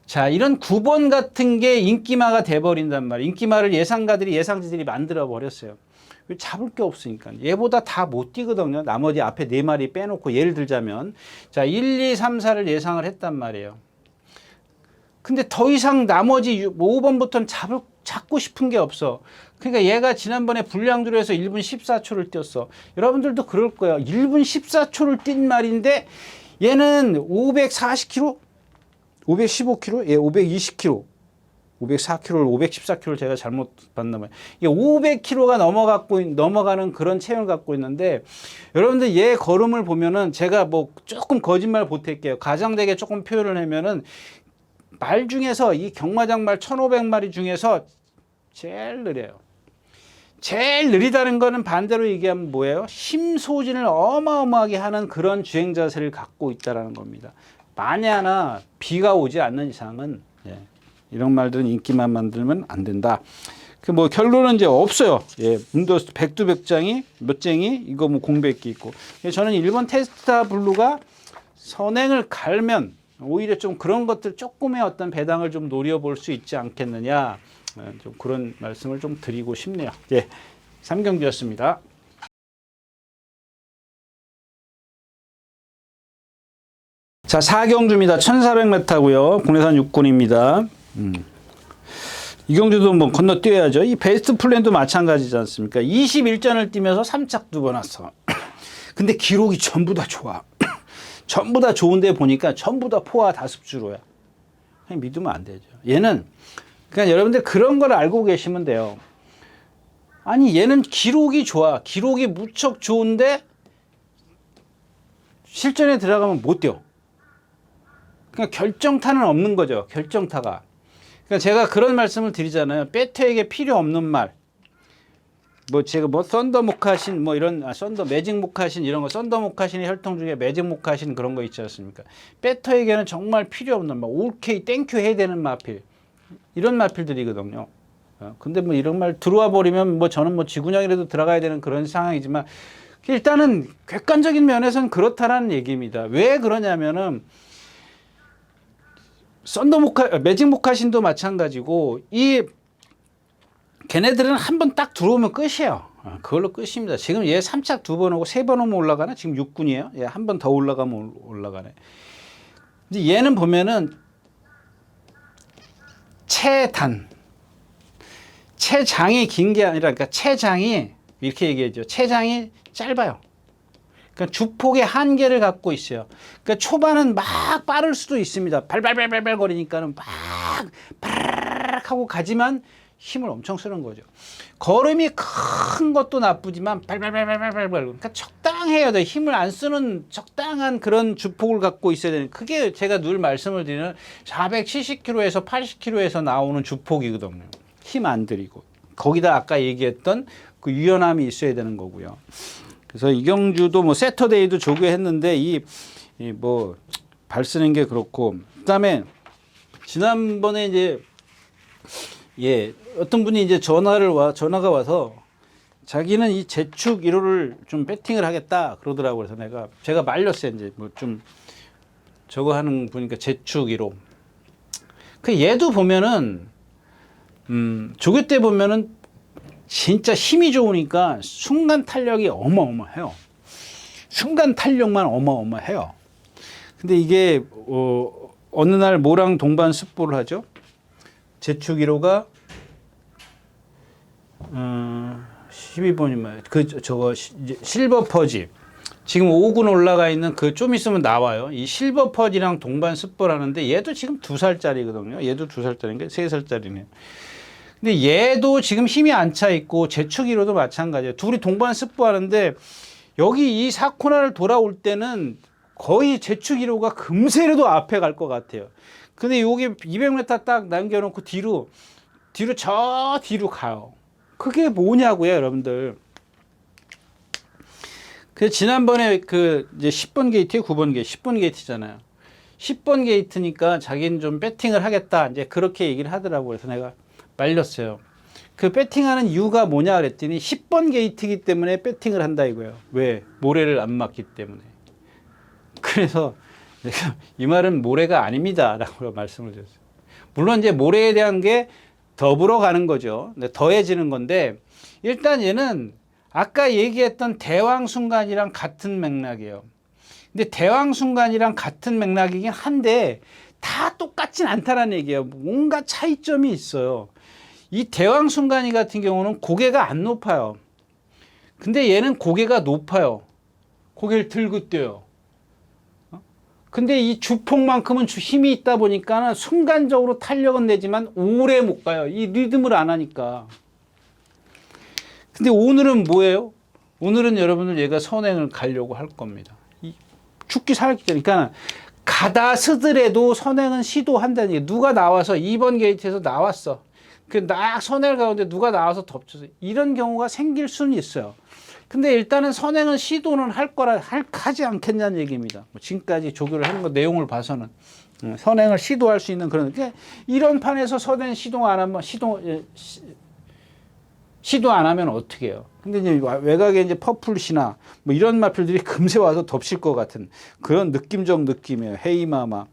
Speaker 1: 자, 이런 9번 같은 게 인기마가 돼버린단 말이에요. 인기마를 예상지들이 만들어 버렸어요. 잡을 게 없으니까. 얘보다 다 못 뛰거든요. 나머지 앞에 4마리 빼놓고 예를 들자면. 자, 1, 2, 3, 4를 예상을 했단 말이에요. 근데 더 이상 나머지 5번부터는 잡고 싶은 게 없어. 그러니까 얘가 지난번에 불량주로해서 1분 14초를 뛰었어. 여러분들도 그럴 거예요. 1분 14초를 뛴 말인데 얘는 540km? 515kg? 예, 520kg. 504kg를 514kg를 제가 잘못 봤나 봐요. 이게 500kg가 넘어가는 그런 체형을 갖고 있는데 여러분들 얘 걸음을 보면은 제가 뭐 조금 거짓말 보탤게요. 가장되게 조금 표현을 하면은 말 중에서 이 경마장 말 1500마리 중에서 제일 느려요. 제일 느리다는 거는 반대로 얘기하면 뭐예요? 심소진을 어마어마하게 하는 그런 주행 자세를 갖고 있다는 겁니다. 만에 하나 비가 오지 않는 이상은 이런 말들은 인기만 만들면 안 된다. 그 뭐 결론은 이제 없어요. 예, 백두백장이 몇쟁이 이거 뭐 공백기 있고. 저는 1번 테스타블루가 선행을 갈면 오히려 좀 그런 것들 조금의 어떤 배당을 좀 노려볼 수 있지 않겠느냐. 좀 그런 말씀을 좀 드리고 싶네요. 예, 3경기였습니다. 자, 4경주입니다. 1400m고요. 국내산 육군입니다. 이 경주도 뭐 건너뛰어야죠. 이 베스트 플랜도 마찬가지지 않습니까? 21전을 뛰면서 3착 2번 왔어. 근데 기록이 전부 다 좋아. 전부 다 좋은데 보니까 전부 다 포화 다습주로야. 그냥 믿으면 안 되죠. 얘는 그러니까 여러분들 그런 걸 알고 계시면 돼요. 아니 얘는 기록이 좋아. 기록이 무척 좋은데 실전에 들어가면 못 뛰어. 그러니까 결정타는 없는 거죠. 결정타가. 그러니까 제가 그런 말씀을 드리잖아요. 배터에게 필요 없는 말. 뭐 제가 뭐 썬더 모카신 뭐 이런 썬더 매직 모카신 이런 거 썬더 모카신의 혈통 중에 매직 모카신 그런 거 있지 않습니까? 배터에게는 정말 필요 없는 말. 오케이 땡큐 해야 되는 마필. 이런 마필들이거든요. 근데 뭐 이런 말 들어와 버리면 뭐 저는 뭐 지구냥이라도 들어가야 되는 그런 상황이지만 일단은 객관적인 면에서는 그렇다라는 얘기입니다. 왜 그러냐면은 매직 모카신도 마찬가지고 걔네들은 한 번 딱 들어오면 끝이에요. 그걸로 끝입니다. 지금 얘 3착 2번 오고 3번 오면 올라가나? 지금 6군이에요. 얘 한 번 더 올라가면 올라가네. 근데 얘는 보면은 체장이 긴 게 아니라 그러니까 체장이 이렇게 얘기하죠. 체장이 짧아요. 그러니까 주폭의 한계를 갖고 있어요. 그러니까 초반은 막 빠를 수도 있습니다. 발발발발 거리니까는 막 하고 가지만 힘을 엄청 쓰는 거죠. 걸음이 큰 것도 나쁘지만 발발발발발발 그러니까 적당해야 돼. 힘을 안 쓰는 적당한 그런 주폭을 갖고 있어야 되는 그게 제가 늘 말씀을 드리는 470km에서 80km에서 나오는 주폭이거든요. 힘 안 들이고 거기다 아까 얘기했던 그 유연함이 있어야 되는 거고요. 그래서 이경주도 뭐 세터데이도 조교했는데 이 뭐 발 쓰는 게 그렇고 그다음에 지난번에 이제 어떤 분이 이제 전화가 와서 자기는 이 재축 1호를 좀 배팅을 하겠다 그러더라고요. 그래서 제가 말렸어요. 이제 뭐 좀 저거 하는 분이니까 재축 1호. 그 얘도 보면은 조교 때 보면은 진짜 힘이 좋으니까 순간 탄력이 어마어마해요. 순간 탄력만 어마어마해요. 근데 이게 어느 날 뭐랑 동반 습보를 하죠? 재축 1호가 12번이면 저거 실버 퍼지 지금 5군 올라가 있는 그 좀 있으면 나와요. 이 실버 퍼지랑 동반 습보를 하는데 얘도 지금 2살짜리거든요. 얘도 2살짜리인가 3살짜리네. 근데 얘도 지금 힘이 안 차 있고 재축 1호도 마찬가지예요. 둘이 동반 습보 하는데 여기 이 4코너를 돌아올 때는 거의 재축 1호가 금세라도 앞에 갈 것 같아요. 근데 여기 200m 딱 남겨놓고 뒤로 저 뒤로 가요. 그게 뭐냐고요, 여러분들. 그 지난번에 그 이제 10번 게이트에 9번 게이트, 10번 게이트잖아요. 10번 게이트니까 자기는 좀 배팅을 하겠다. 이제 그렇게 얘기를 하더라고요. 그래서 내가 말렸어요. 그 배팅하는 이유가 뭐냐 그랬더니 10번 게이트이기 때문에 배팅을 한다 이거예요. 왜? 모래를 안 맞기 때문에. 그래서 내가 이 말은 모래가 아닙니다. 라고 말씀을 드렸어요. 물론 이제 모래에 대한 게 더불어 가는 거죠. 더해지는 건데 일단 얘는 아까 얘기했던 대왕순간이랑 같은 맥락이에요. 근데 대왕순간이랑 같은 맥락이긴 한데 다 똑같진 않다라는 얘기예요. 뭔가 차이점이 있어요. 이 대왕순간이 같은 경우는 고개가 안 높아요. 근데 얘는 고개가 높아요. 고개를 들고 뛰어요. 근데 이 주폭만큼은 힘이 있다 보니까 순간적으로 탄력은 내지만 오래 못 가요. 이 리듬을 안 하니까. 근데 오늘은 뭐예요? 오늘은 여러분들 얘가 선행을 가려고 할 겁니다. 죽기 살기 전에. 그러니까 가다 쓰더라도 선행은 시도한다는 얘기. 누가 나와서 2번 게이트에서 나왔어. 딱 선행을 가는데 누가 나와서 덮쳐서 이런 경우가 생길 수는 있어요. 근데 일단은 선행은 시도는 하지 않겠냐는 얘기입니다. 지금까지 조교를 하는 거 내용을 봐서는 선행을 시도할 수 있는 그런. 그러니까 이런 판에서 선행 시도 안 하면 어떻게 해요? 근데 이제 외곽에 이제 퍼플시나 뭐 이런 마필들이 금세 와서 덮칠 것 같은 그런 느낌이에요. 헤이마마.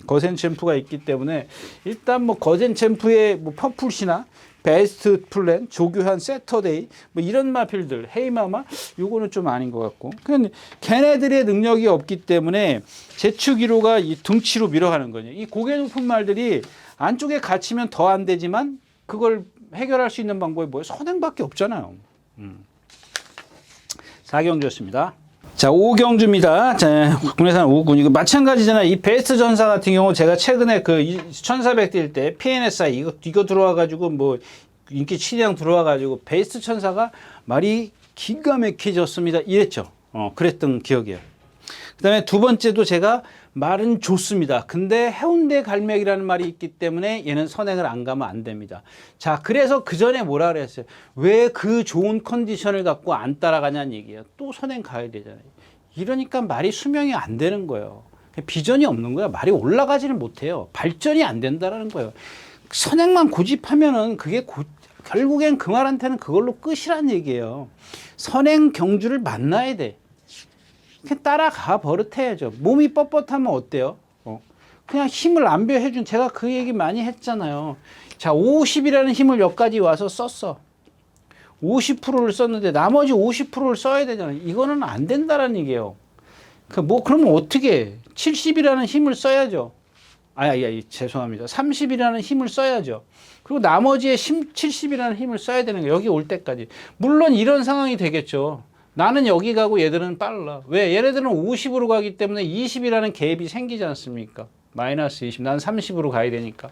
Speaker 1: 거센 챔프가 있기 때문에 일단 뭐 거센 챔프의 뭐 퍼플시나 베스트 플랜, 조교한 세터데이 뭐 이런 마필들 헤이마마 요거는 좀 아닌 것 같고 그냥 걔네들의 능력이 없기 때문에 재축 1호가 이 둥치로 밀어가는 거죠. 이 고개 높은 말들이 안쪽에 갇히면 더 안 되지만 그걸 해결할 수 있는 방법이 뭐예요? 선행밖에 없잖아요. 4경주였습니다. 자, 5경주입니다. 자, 국내산 5군. 이거 마찬가지잖아요. 이 베스트 전사 같은 경우 제가 최근에 그 1400 뛸 때 PNSI 이거 들어와가지고 뭐 인기 7위랑 들어와가지고 베스트 천사가 말이 기가 막혀졌습니다. 이랬죠. 그랬던 기억이에요. 그 다음에 두 번째도 제가 말은 좋습니다. 근데 해운대 갈매기라는 말이 있기 때문에 얘는 선행을 안 가면 안 됩니다. 자, 그래서 그 전에 뭐라 그랬어요? 왜 그 좋은 컨디션을 갖고 안 따라가냐는 얘기예요. 또 선행 가야 되잖아요. 이러니까 말이 수명이 안 되는 거예요. 비전이 없는 거야. 말이 올라가지를 못해요. 발전이 안 된다라는 거예요. 선행만 고집하면은 그게 결국엔 그 말한테는 그걸로 끝이란 얘기예요. 선행 경주를 만나야 돼. 그냥 따라가 버릇해야죠. 몸이 뻣뻣하면 어때요? 그냥 힘을 안배해준 제가 그 얘기 많이 했잖아요. 자, 50이라는 힘을 여기까지 와서 썼어. 50%를 썼는데 나머지 50%를 써야 되잖아요. 이거는 안 된다라는 얘기예요. 그러면 어떻게 해? 70이라는 힘을 써야죠. 죄송합니다. 30이라는 힘을 써야죠. 그리고 나머지의 70이라는 힘을 써야 되는 거예요. 여기 올 때까지. 물론 이런 상황이 되겠죠. 나는 여기 가고 얘들은 빨라. 왜? 얘네들은 50으로 가기 때문에 20이라는 갭이 생기지 않습니까? 마이너스 20. 난 30으로 가야 되니까.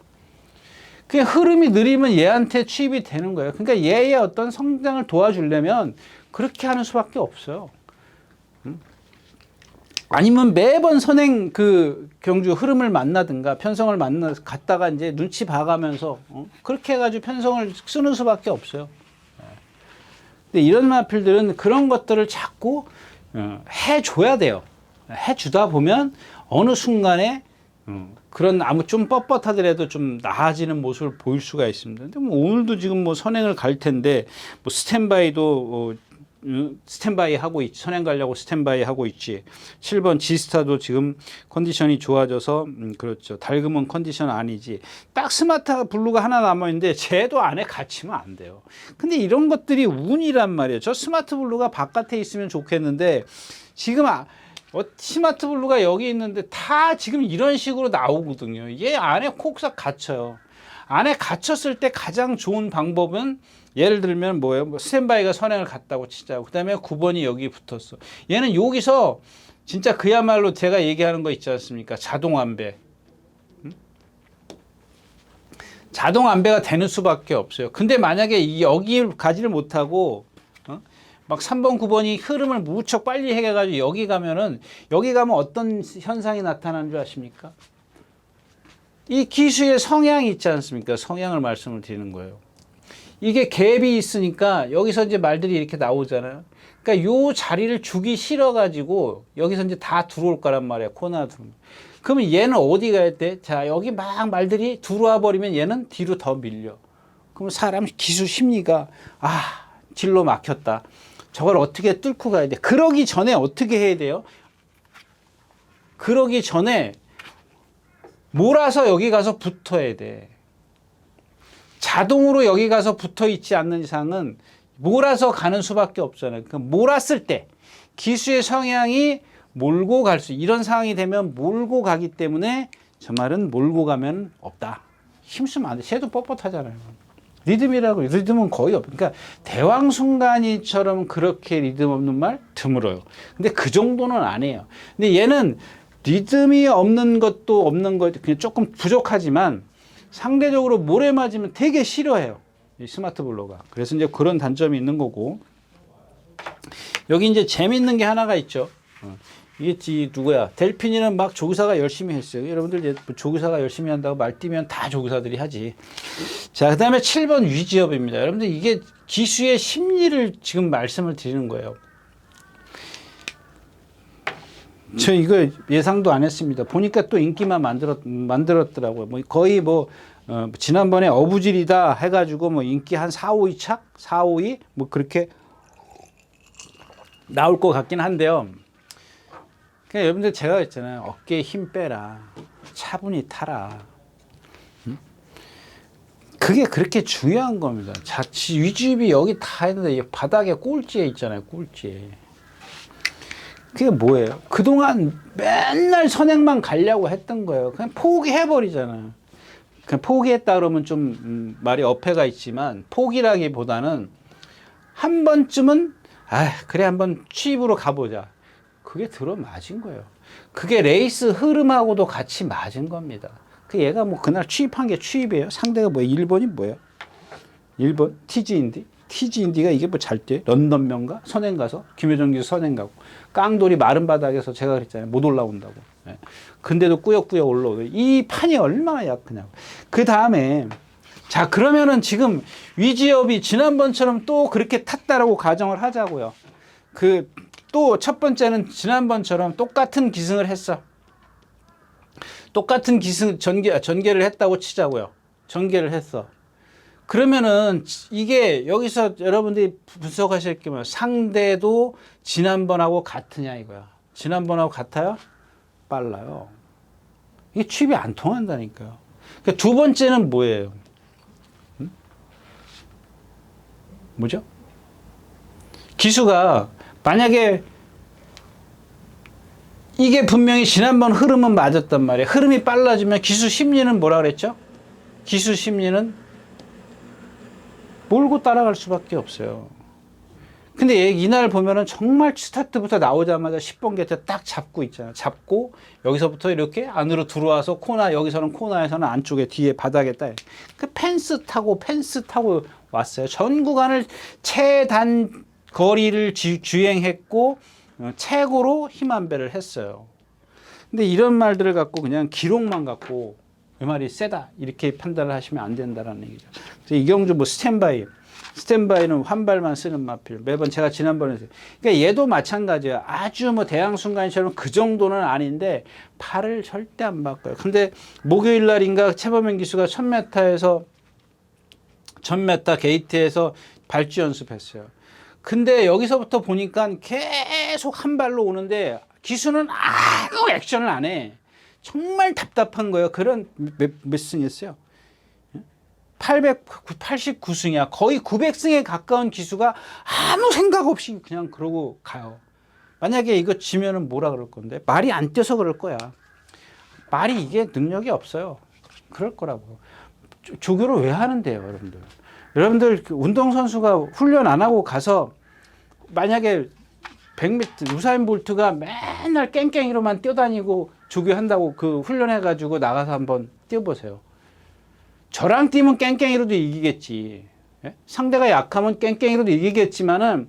Speaker 1: 그 흐름이 느리면 얘한테 취입이 되는 거예요. 그러니까 얘의 어떤 성장을 도와주려면 그렇게 하는 수밖에 없어요. 아니면 매번 선행 그 경주 흐름을 만나든가 편성을 갔다가 이제 눈치 봐가면서 그렇게 해가지고 편성을 쓰는 수밖에 없어요. 근데 이런 마필들은 그런 것들을 자꾸 해줘야 돼요. 해주다 보면 어느 순간에 그런 아무 좀 뻣뻣하더라도 좀 나아지는 모습을 보일 수가 있습니다. 근데 뭐 오늘도 지금 뭐 선행을 갈 텐데 뭐 스탠바이도 스탠바이 하고 있지. 선행 가려고 스탠바이 하고 있지. 7번 지스타도 지금 컨디션이 좋아져서 그렇죠. 달금은 컨디션 아니지. 딱 스마트 블루가 하나 남아 있는데 쟤도 안에 갇히면 안 돼요. 근데 이런 것들이 운이란 말이에요. 저 스마트 블루가 바깥에 있으면 좋겠는데 지금 스마트 블루가 여기 있는데 다 지금 이런 식으로 나오거든요. 얘 안에 콕삭 갇혀요. 안에 갇혔을 때 가장 좋은 방법은 예를 들면 뭐예요? 뭐 스탠바이가 선행을 갔다고 치자고. 그 다음에 9번이 여기 붙었어. 얘는 여기서 진짜 그야말로 제가 얘기하는 거 있지 않습니까? 자동 안배. 자동 안배가 되는 수밖에 없어요. 근데 만약에 여기 가지를 못하고 막 3번, 9번이 흐름을 무척 빨리 해가지고 여기 가면 어떤 현상이 나타나는 줄 아십니까? 이 기수의 성향이 있지 않습니까? 성향을 말씀을 드리는 거예요. 이게 갭이 있으니까 여기서 이제 말들이 이렇게 나오잖아요. 그러니까 요 자리를 주기 싫어가지고 여기서 이제 다 들어올 거란 말이야. 코너 들어오면. 그러면 얘는 어디 가야 돼? 자, 여기 막 말들이 들어와 버리면 얘는 뒤로 더 밀려. 그러면 사람 기수 심리가 진로 막혔다. 저걸 어떻게 뚫고 가야 돼? 그러기 전에 어떻게 해야 돼요? 그러기 전에 몰아서 여기 가서 붙어야 돼. 자동으로 여기 가서 붙어 있지 않는 이상은 몰아서 가는 수밖에 없잖아요. 그러니까 몰았을 때 기수의 성향이 몰고 갈 이런 상황이 되면 몰고 가기 때문에 저 말은 몰고 가면 없다. 힘쓰면 안 돼. 쟤도 뻣뻣하잖아요. 리듬은 거의 없고. 그러니까 대왕순간이처럼 그렇게 리듬 없는 말 드물어요. 근데 그 정도는 아니에요. 근데 얘는 리듬이 없는 것도 없는 것, 그냥 조금 부족하지만 상대적으로 모래 맞으면 되게 싫어해요. 이 스마트 블로가. 그래서 이제 그런 단점이 있는 거고. 여기 이제 재밌는 게 하나가 있죠. 이게 누구야? 델핀이는 막 조교사가 열심히 했어요. 여러분들 이제 조교사가 열심히 한다고 말뛰면 다 조교사들이 하지. 자, 그 다음에 7번 위지업입니다. 여러분들 이게 기수의 심리를 지금 말씀을 드리는 거예요. 저 이거 예상도 안 했습니다. 보니까 또 인기만 만들었더라고요. 뭐 거의 지난번에 어부질이다 해가지고 뭐 인기 한 4, 5위 착? 4, 5위? 뭐 그렇게 나올 것 같긴 한데요. 그러니까 여러분들 제가 했잖아요. 어깨에 힘 빼라. 차분히 타라. 그게 그렇게 중요한 겁니다. 위주입이 여기 다 있는데 바닥에 꼴찌에 있잖아요. 꼴찌에. 그게 뭐예요? 그동안 맨날 선행만 가려고 했던 거예요. 그냥 포기해버리잖아요. 그냥 포기했다 그러면 좀 말이 어폐가 있지만 포기라기보다는 한 번쯤은 그래 한번 취입으로 가보자. 그게 들어맞은 거예요. 그게 레이스 흐름하고도 같이 맞은 겁니다. 그 얘가 뭐 그날 취입한 게 취입이에요. 상대가 뭐예요? 1번이 뭐예요? 1번 TG인디. TG인디가 이게 뭐 잘 뛰어요? 런던 명가? 선행 가서 김효정 기수 선행 가고 깡돌이 마른 바닥에서 제가 그랬잖아요. 못 올라온다고. 근데도 꾸역꾸역 올라오고 이 판이 얼마나 약하냐고. 그 다음에 자 그러면은 지금 위지업이 지난번처럼 또 그렇게 탔다라고 가정을 하자고요. 또 첫 번째는 지난번처럼 똑같은 기승을 했어. 똑같은 기승 전개를 했다고 치자고요. 전개를 했어. 그러면은 이게 여기서 여러분들이 분석하실 게 뭐야? 상대도 지난번하고 같으냐 이거야. 지난번하고 같아요? 빨라요. 이게 취입이 안 통한다니까요. 그러니까 두 번째는 뭐예요? 뭐죠? 기수가 만약에 이게 분명히 지난번 흐름은 맞았단 말이에요. 흐름이 빨라지면 기수 심리는 뭐라 그랬죠? 기수 심리는 몰고 따라갈 수밖에 없어요. 근데 이날 보면은 정말 스타트부터 나오자마자 10번 게이트 딱 잡고 있잖아. 잡고 여기서부터 이렇게 안으로 들어와서 코너, 여기서는 코너에서는 안쪽에 뒤에 바닥에 딱 그 펜스 타고 왔어요. 전 구간을 최단 거리를 주행했고 최고로 힘 안배를 했어요. 근데 이런 말들을 갖고 그냥 기록만 갖고 이 말이 세다 이렇게 판단을 하시면 안 된다라는 얘기죠. 그래서 이경주 뭐 스탠바이는 환발만 쓰는 마필. 매번 제가 지난번에 그러니까 얘도 마찬가지야. 아주 뭐 대항 순간처럼 그 정도는 아닌데 팔을 절대 안 바꿔요. 근데 목요일 날인가 최범현 기수가 1000m에서 1000m 게이트에서 발주 연습했어요. 근데 여기서부터 보니까 계속 한 발로 오는데 기수는 아무 액션을 안 해. 정말 답답한 거예요. 그런 몇 승했어요? 889승이야. 거의 900승에 가까운 기수가 아무 생각 없이 그냥 그러고 가요. 만약에 이거 지면은 뭐라 그럴 건데? 말이 안 뛰어서 그럴 거야. 말이 이게 능력이 없어요. 그럴 거라고. 조교를 왜 하는데요, 여러분들? 여러분들 운동선수가 훈련 안 하고 가서 만약에 100m 우사인 볼트가 맨날 깽깽이로만 뛰어다니고 조교한다고 그 훈련해가지고 나가서 한번 뛰어보세요. 저랑 뛰면 깽깽이로도 이기겠지. 예? 상대가 약하면 깽깽이로도 이기겠지만은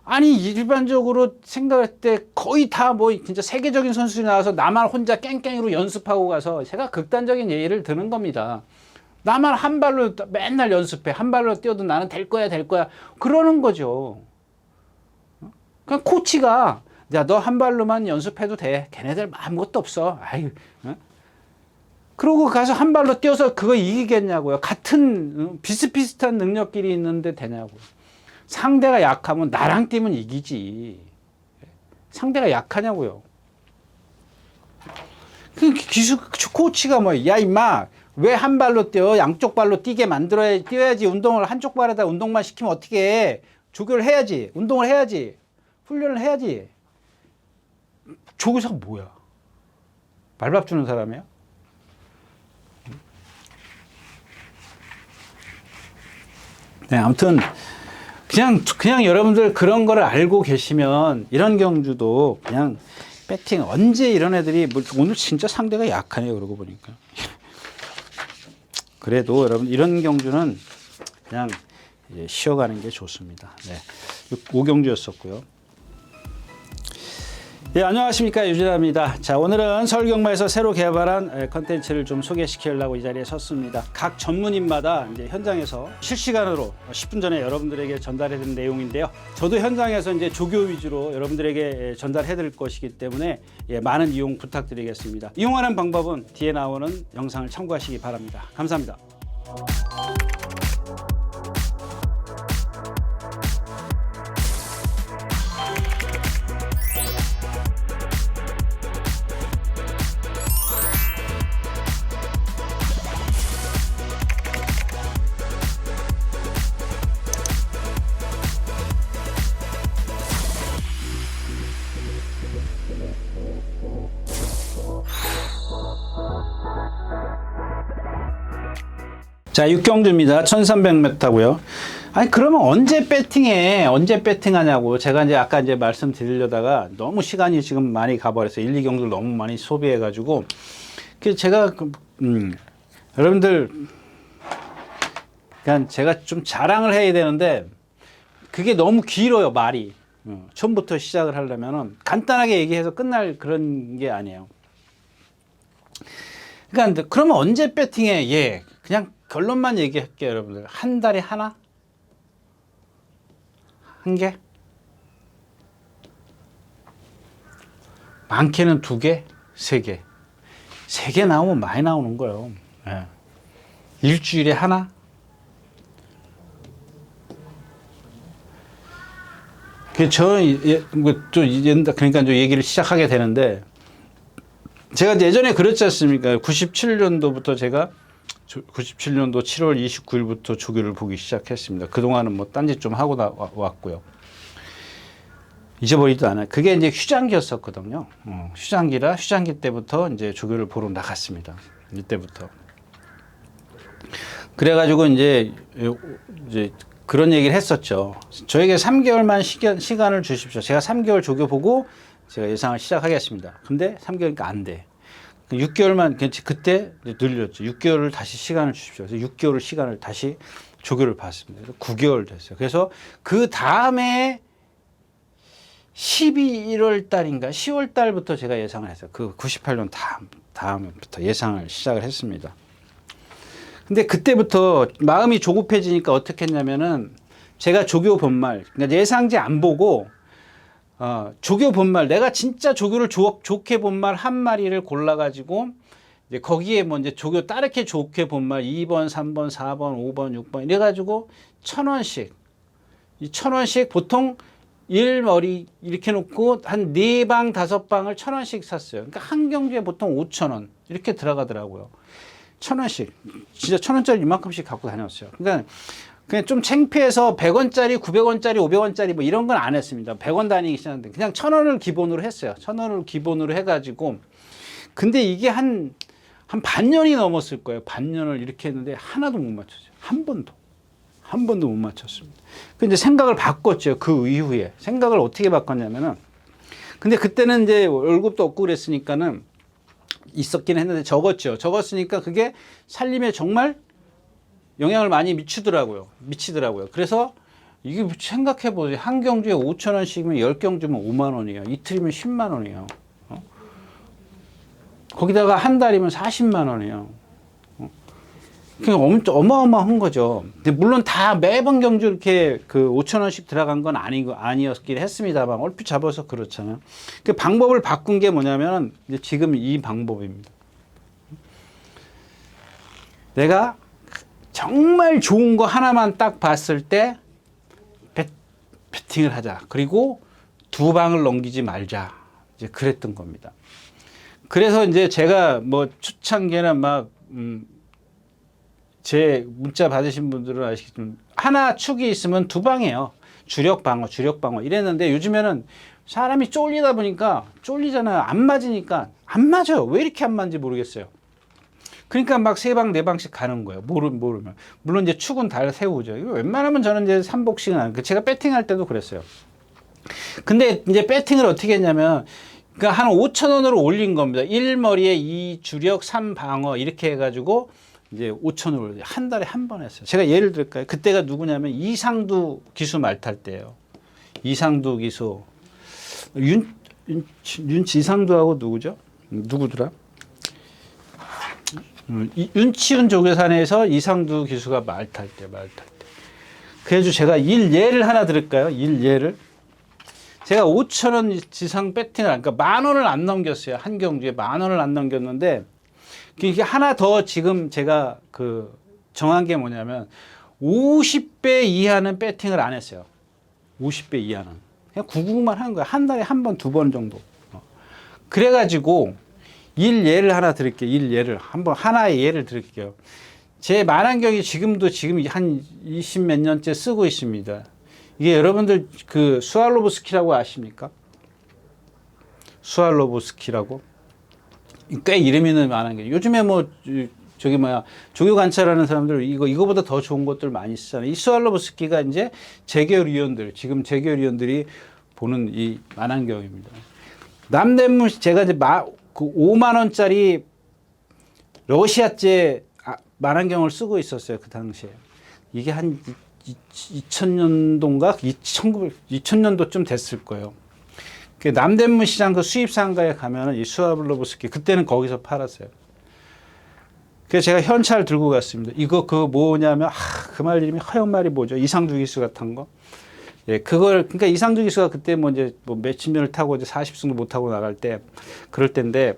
Speaker 1: 아니 일반적으로 생각할 때 거의 다 뭐 진짜 세계적인 선수들이 나와서 나만 혼자 깽깽이로 연습하고 가서 제가 극단적인 예를 드는 겁니다. 나만 한 발로 맨날 연습해. 한 발로 뛰어도 나는 될 거야. 그러는 거죠. 그냥 코치가 야, 너 한 발로만 연습해도 돼. 걔네들 아무것도 없어. 아유, 어? 그러고 가서 한 발로 뛰어서 그거 이기겠냐고요. 같은 비슷비슷한 능력끼리 있는데 되냐고요. 상대가 약하면 나랑 뛰면 이기지. 상대가 약하냐고요. 그 기수 코치가 뭐, 야 임마 왜 한 발로 뛰어? 양쪽 발로 뛰게 뛰어야지. 운동을 한쪽 발에다 운동만 시키면 어떻게 해? 조교를 해야지. 운동을 해야지. 훈련을 해야지. 조교사가 뭐야? 말밥 주는 사람이야? 네, 아무튼 그냥 여러분들 그런 거를 알고 계시면 이런 경주도 그냥 배팅 언제 이런 애들이 오늘 진짜 상대가 약하네요. 그러고 보니까. 그래도 여러분 이런 경주는 그냥 쉬어가는 게 좋습니다. 네, 5경주였었고요. 네, 안녕하십니까, 유진아입니다. 자, 오늘은 서울경마에서 새로 개발한 컨텐츠를 좀 소개시키려고 이 자리에 섰습니다. 각 전문인마다 이제 현장에서 실시간으로 10분 전에 여러분들에게 전달해드린 내용인데요. 저도 현장에서 이제 조교 위주로 여러분들에게 전달해드릴 것이기 때문에 많은 이용 부탁드리겠습니다. 이용하는 방법은 뒤에 나오는 영상을 참고하시기 바랍니다. 감사합니다. 자, 6경주입니다. 1300m고요. 아니 그러면 언제 배팅해? 언제 배팅하냐고. 제가 이제 아까 이제 말씀드리려다가 너무 시간이 지금 많이 가버렸어요. 1, 2경주를 너무 많이 소비해가지고. 그래서 제가 여러분들 그냥 제가 좀 자랑을 해야 되는데 그게 너무 길어요, 말이. 처음부터 시작을 하려면은 간단하게 얘기해서 끝날 그런 게 아니에요. 그러니까 그러면 언제 배팅해? 예, 그냥 결론만 얘기할게요, 여러분들. 한 달에 하나? 한 개? 많게는 2개? 3개? 3개 나오면 많이 나오는 거예요. 예. 일주일에 하나? 그러니까 좀 얘기를 시작하게 되는데, 제가 예전에 그랬지 않습니까? 97년도부터 제가 97년도 7월 29일부터 조교를 보기 시작했습니다. 그동안은 뭐 딴짓 좀 하고 왔고요. 잊어버리지도 않아요. 그게 이제 휴장기였었거든요. 휴장기라 휴장기 때부터 이제 조교를 보러 나갔습니다. 이때부터. 그래가지고 이제 그런 얘기를 했었죠. 저에게 3개월만 시간을 주십시오. 제가 3개월 조교 보고 제가 예상을 시작하겠습니다. 근데 3개월이니까 안 돼. 6개월만 그때 늘렸죠. 6개월을 다시 시간을 주십시오. 그래서 6개월 시간을 다시 조교를 받습니다. 그래서 9개월 됐어요. 그래서 그 다음에 11월 달인가 10월 달부터 제가 예상을 했어요. 그 98년 다음부터 예상을 시작을 했습니다. 근데 그때부터 마음이 조급해지니까 어떻게 했냐면은 제가 조교 본말, 그러니까 예상지 안 보고 조교 본말, 내가 진짜 조교를 좋게 본말 한 마리를 골라가지고 이제 거기에 뭐 이제 조교 따르게 좋게 본말 2번, 3번, 4번, 5번, 6번 이래가지고 1,000원씩 이 1,000원씩 보통 1머리 이렇게 놓고 한 4방, 5방을 1,000원씩 샀어요. 그러니까 한 경주에 보통 5,000원 이렇게 들어가더라고요. 1,000원씩 진짜 1,000원짜리 이만큼씩 갖고 다녔어요. 그러니까 그냥 좀 창피해서 100원짜리, 900원짜리, 500원짜리 뭐 이런 건 안 했습니다. 100원 다니기 시작했는데 그냥 1,000원을 기본으로 했어요. 1,000원을 기본으로 해가지고 근데 이게 한 반년이 넘었을 거예요. 반년을 이렇게 했는데 하나도 못 맞췄어요. 한 번도 못 맞췄습니다. 근데 생각을 바꿨죠. 그 이후에 생각을 어떻게 바꿨냐면은 근데 그때는 이제 월급도 없고 그랬으니까는 있었긴 했는데 적었죠. 적었으니까 그게 살림에 정말 영향을 많이 미치더라고요. 그래서 이게 생각해보세요. 한 경주에 5,000원씩이면 10경주면 5만 원이에요. 이틀이면 10만 원이에요. 거기다가 한 달이면 40만 원이에요. 그러니까 어마어마한 거죠. 근데 물론 다 매번 경주 이렇게 그 5,000원씩 들어간 건 아니었긴 했습니다만 얼핏 잡아서 그렇잖아요. 그 방법을 바꾼 게 뭐냐면 이제 지금 이 방법입니다. 내가 정말 좋은 거 하나만 딱 봤을 때 배팅을 하자. 그리고 2방을 넘기지 말자. 이제 그랬던 겁니다. 그래서 이제 제가 뭐 초창기에는 막 제 문자 받으신 분들은 아시겠지만 하나 축이 있으면 2방이에요. 주력 방어 이랬는데 요즘에는 사람이 쫄리다 보니까 쫄리잖아요. 안 맞으니까 안 맞아요. 왜 이렇게 안 맞는지 모르겠어요. 그러니까 막 3방, 4방씩 가는 거예요. 모르면. 물론 이제 축은 다 세우죠. 웬만하면 저는 이제 3복씩은 안, 제가 배팅할 때도 그랬어요. 근데 이제 배팅을 어떻게 했냐면, 그러니까 한 5,000원으로 올린 겁니다. 1머리에 2주력, 3방어 이렇게 해가지고 이제 5,000원을 한 달에 한 번 했어요. 제가 예를 들까요? 그때가 누구냐면 이상두 기수 말탈 때예요. 이상두 기수. 이상두하고 누구죠? 누구더라? 윤치훈 조교산에서 이상두 기수가 말탈 때. 그래서 제가 예를 하나 들을까요? 예를. 제가 5,000원 지상 배팅을, 그러니까 10,000원을 안 넘겼어요. 한 경주에 10,000원을 안 넘겼는데, 이게 하나 더 지금 제가 그 정한 게 뭐냐면, 50배 이하는 배팅을 안 했어요. 50배 이하는. 그냥 99만 하는 거예요. 한 달에 한 번, 2번 정도. 그래가지고, 예를 하나 드릴게요. 하나의 예를 드릴게요. 제 만안경이 지금 한 20 몇 년째 쓰고 있습니다. 이게 여러분들 그 스왈로브스키라고 아십니까? 스왈로브스키라고? 꽤 이름 있는 만안경. 요즘에 뭐, 조교 관찰하는 사람들 이거보다 더 좋은 것들 많이 쓰잖아요. 이 스왈로브스키가 이제 지금 재계열 위원들이 보는 이 만안경입니다. 남대문 제가 이제 그 5만 원짜리 러시아제 만안경을 쓰고 있었어요. 그 당시에. 이게 한 2000년도인가? 2000년도쯤 됐을 거예요. 그 남대문 시장 그 수입상가에 가면은 이 스와블로브스키 그때는 거기서 팔았어요. 그래서 제가 현찰 들고 갔습니다. 이거 그 뭐냐면 그 말 이름이 허연 말이 뭐죠? 이상두 기수 같은 거. 예, 그러니까 이상두 기수가 그때 뭐 이제 뭐 몇십 년을 타고 이제 40승도 못 타고 나갈 때 그럴 때인데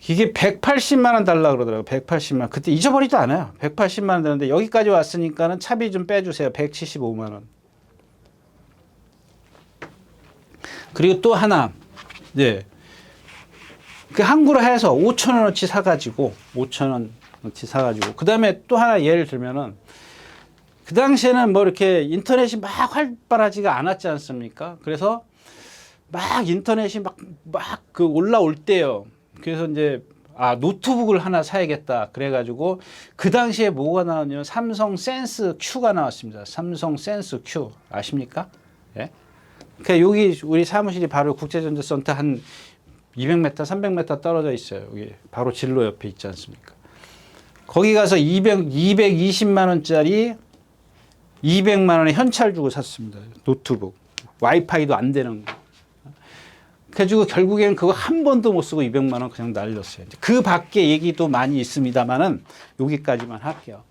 Speaker 1: 이게 180만 원 달라 그러더라고요. 180만 원. 그때 잊어버리지도 않아요. 180만 원 되는데 여기까지 왔으니까는 차비 좀 빼주세요. 175만 원. 그리고 또 하나, 예. 그 한구로 해서 5,000원어치 사가지고, 그 다음에 또 하나 예를 들면은, 그 당시에는 뭐 이렇게 인터넷이 막 활발하지가 않았지 않습니까? 그래서 막 인터넷이 막 그 올라올 때요. 그래서 이제 노트북을 하나 사야겠다. 그래가지고 그 당시에 뭐가 나왔냐면 삼성 센스 Q가 나왔습니다. 삼성 센스 Q 아십니까? 예? 그러니까 여기 우리 사무실이 바로 국제전자센터 한 200m, 300m 떨어져 있어요. 여기 바로 진로 옆에 있지 않습니까? 거기 가서 220만 원짜리 200만 원에 현찰 주고 샀습니다. 노트북. 와이파이도 안 되는 거. 그래가지고 결국에는 그거 한 번도 못 쓰고 200만 원 그냥 날렸어요. 그 밖에 얘기도 많이 있습니다만은 여기까지만 할게요.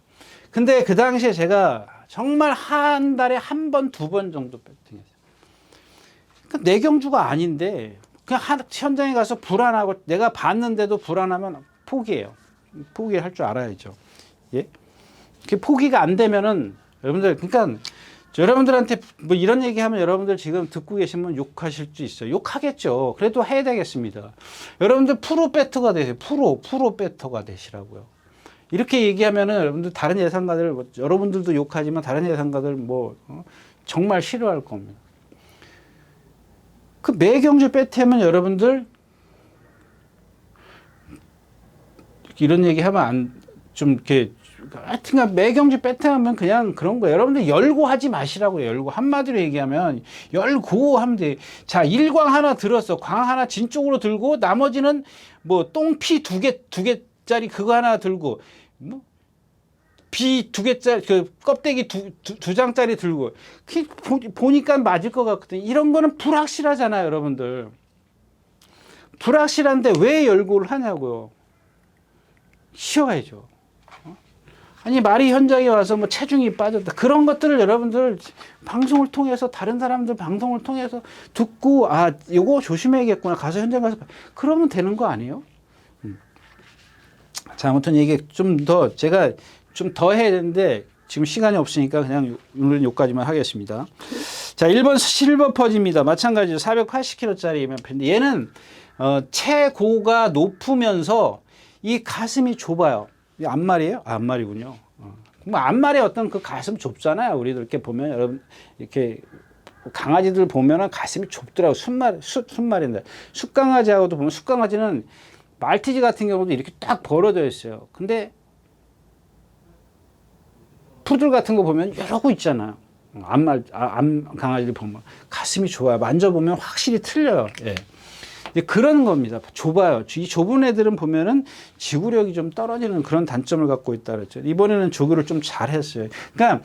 Speaker 1: 근데 그 당시에 제가 정말 한 달에 한 번, 두 번 정도 배팅했어요. 그러니까 내경주가 아닌데 그냥 현장에 가서 불안하고 내가 봤는데도 불안하면 포기해요. 포기할 줄 알아야죠. 예? 포기가 안 되면은 여러분들 그러니까 여러분들한테 뭐 이런 얘기하면 여러분들 지금 듣고 계시면 욕하실 수 있어요. 욕하겠죠. 그래도 해야 되겠습니다. 여러분들 프로배터가 되세요. 프로배터가 되시라고요. 이렇게 얘기하면은 여러분들 다른 예상가들 여러분들도 욕하지만 다른 예상가들 정말 싫어할 겁니다. 그 매경주 배트하면 여러분들 이런 얘기하면 좀 이렇게 하여튼간 매경주 배팅하면 그냥 그런 거예요. 여러분들 열고 하지 마시라고요. 열고 한마디로 얘기하면 열고 하면 돼. 자, 일광 하나 들었어. 광 하나 진 쪽으로 들고 나머지는 뭐 똥피 두 개짜리 그거 하나 들고 뭐 비 두 개짜리 그 껍데기 두 장짜리 들고 보니까 맞을 것 같거든. 이런 거는 불확실하잖아요, 여러분들. 불확실한데 왜 열고를 하냐고요. 쉬어야죠. 아니 말이 현장에 와서 뭐 체중이 빠졌다 그런 것들을 여러분들 방송을 통해서 다른 사람들 방송을 통해서 듣고 이거 조심해야겠구나 가서 현장 가서 그러면 되는 거 아니에요? 자, 아무튼 이게 좀 더 제가 좀 더 해야 되는데 지금 시간이 없으니까 그냥 오늘은 여기까지만 하겠습니다. 자, 1번 실버 퍼지입니다. 마찬가지로 480kg짜리 MF인데 얘는 최고가 높으면서 이 가슴이 좁아요. 앞말이에요? 앞말이군요. 뭐 앞말에 어떤 그 가슴 좁잖아요. 우리들 이렇게 보면 여러분 이렇게 강아지들 보면은 가슴이 좁더라고. 순말인데 숫강아지하고도 보면 숫강아지는 말티즈 같은 경우도 이렇게 딱 벌어져 있어요. 근데 푸들 같은 거 보면 이러고 있잖아요. 암 강아지를 보면 가슴이 좁아요. 만져보면 확실히 틀려요. 예. 그런 겁니다. 좁아요. 이 좁은 애들은 보면은 지구력이 좀 떨어지는 그런 단점을 갖고 있다 그랬죠. 이번에는 조교를 좀 잘했어요. 그러니까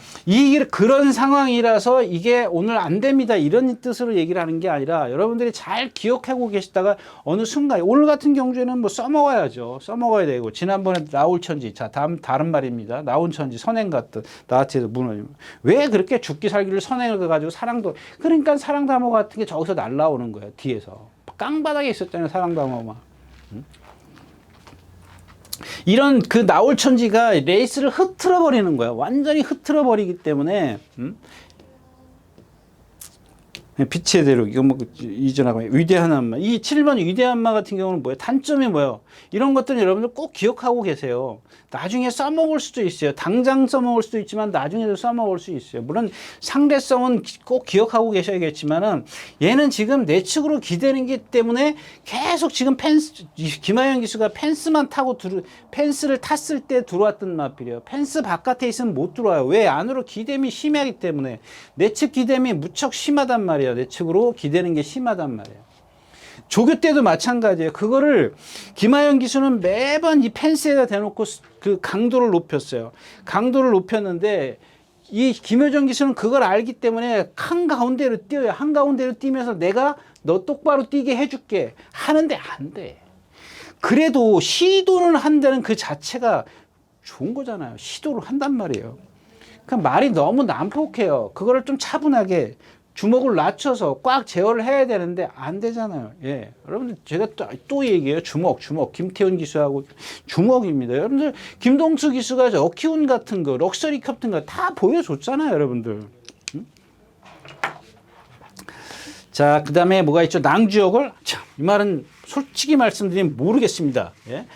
Speaker 1: 그런 상황이라서 이게 오늘 안 됩니다. 이런 뜻으로 얘기를 하는 게 아니라 여러분들이 잘 기억하고 계시다가 어느 순간 오늘 같은 경우에는 뭐 써먹어야죠. 써먹어야 되고 지난번에 나올천지 자 다른 말입니다. 나온천지 선행 같은 나한테도 무너지면 왜 그렇게 죽기 살기를 선행을 가지고 사랑도 그러니까 사랑다모 같은 게 저기서 날라오는 거예요. 뒤에서. 깡바닥에 있었잖아요, 사랑방어마. 이런 그 나올천지가 레이스를 흐트러 버리는 거야. 완전히 흐트러 버리기 때문에 빛의 대로 이거 뭐 이전하고 위대한 안마. 이 7번 위대한 안마 같은 경우는 뭐예요? 단점이 뭐예요? 이런 것들은 여러분들 꼭 기억하고 계세요. 나중에 써먹을 수도 있어요. 당장 써먹을 수도 있지만 나중에도 써먹을 수 있어요. 물론 상대성은 꼭 기억하고 계셔야겠지만은 얘는 지금 내측으로 기대는 게 때문에 계속 지금 김하영 기수가 펜스만 타고 펜스를 탔을 때 들어왔던 마필이에요. 펜스 바깥에 있으면 못 들어와요. 왜? 안으로 기댐이 심하기 때문에 내측 기댐이 무척 심하단 말이에요. 내측으로 기대는 게 심하단 말이에요. 조교 때도 마찬가지예요. 그거를 김하영 기수는 매번 이 펜스에다 대놓고 그 강도를 높였어요. 강도를 높였는데 이 김효정 기수는 그걸 알기 때문에 한가운데로 뛰어요. 한가운데로 뛰면서 내가 너 똑바로 뛰게 해줄게 하는데 안 돼. 그래도 시도는 한다는 그 자체가 좋은 거잖아요. 시도를 한단 말이에요. 그러니까 말이 너무 난폭해요. 그거를 좀 차분하게 주먹을 낮춰서 꽉 제어를 해야 되는데 안 되잖아요. 예. 여러분들 제가 또 얘기해요. 주먹. 김태훈 기수하고 주먹입니다. 여러분들 김동수 기수가 어키운 같은 거, 럭셔리 같은 거 다 보여줬잖아요, 여러분들. 자, 그 다음에 뭐가 있죠? 낭주역을 참, 이 말은 솔직히 말씀드리면 모르겠습니다. 예.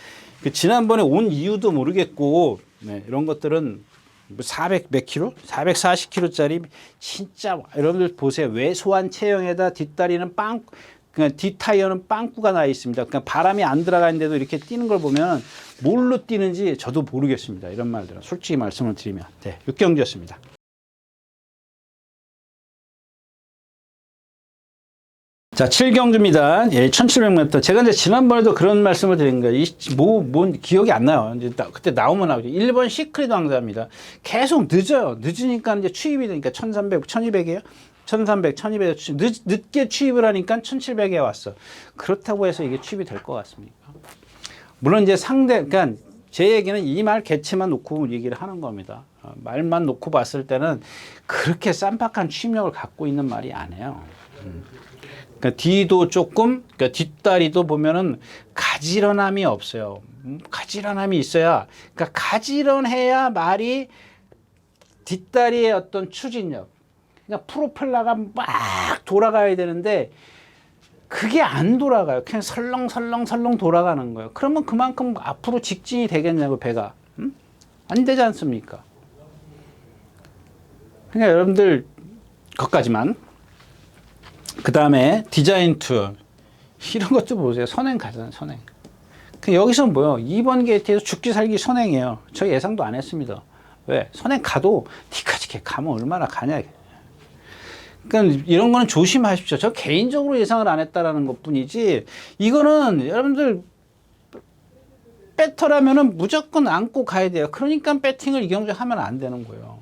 Speaker 1: 그 지난번에 온 이유도 모르겠고 네, 이런 것들은 400 몇 킬로? 440킬로짜리 진짜 여러분들 보세요. 왜소한 체형에다 뒷다리는 그러니까 뒷타이어는 빵꾸가 나 있습니다. 그러니까 바람이 안 들어가는데도 이렇게 뛰는 걸 보면 뭘로 뛰는지 저도 모르겠습니다. 이런 말들은 솔직히 말씀을 드리면. 네, 6경주였습니다. 자, 7경주입니다. 예, 1700m. 제가 이제 지난번에도 그런 말씀을 드린 거예요. 뭔 기억이 안 나요. 이제 그때 나오면 나오죠. 1번 시크릿 왕자입니다. 계속 늦어요. 늦으니까 이제 추입이 되니까 1300, 1200이에요. 1300, 1200 늦게 취입을 하니까 1700에 왔어. 그렇다고 해서 이게 취입이 될 것 같습니까? 물론 이제 그러니까 제 얘기는 이 말 개체만 놓고 얘기를 하는 겁니다. 말만 놓고 봤을 때는 그렇게 쌈박한 취입력을 갖고 있는 말이 아니에요. 그러니까 뒤도 조금, 그러니까 뒷다리도 보면은 가지런함이 없어요. 가지런함이 있어야, 그러니까 가지런해야 말이 뒷다리의 어떤 추진력, 그러니까 프로펠러가 막 돌아가야 되는데 그게 안 돌아가요. 그냥 설렁설렁 돌아가는 거예요. 그러면 그만큼 앞으로 직진이 되겠냐고, 배가. 안 되지 않습니까? 그러니까 여러분들 것까지만. 그 다음에 디자인 툴 이런 것도 보세요. 선행 가잖아요. 선행. 여기서 뭐요? 2번 게이트에서 죽기 살기 선행이에요. 저 예상도 안 했습니다. 왜? 선행 가도 뒤까지 가면 얼마나 가냐. 그러니까 이런 거는 조심하십시오. 저 개인적으로 예상을 안 했다라는 것 뿐이지, 이거는 여러분들 배터라면은 무조건 안고 가야 돼요. 그러니까 배팅을 이경주 하면 안 되는 거예요.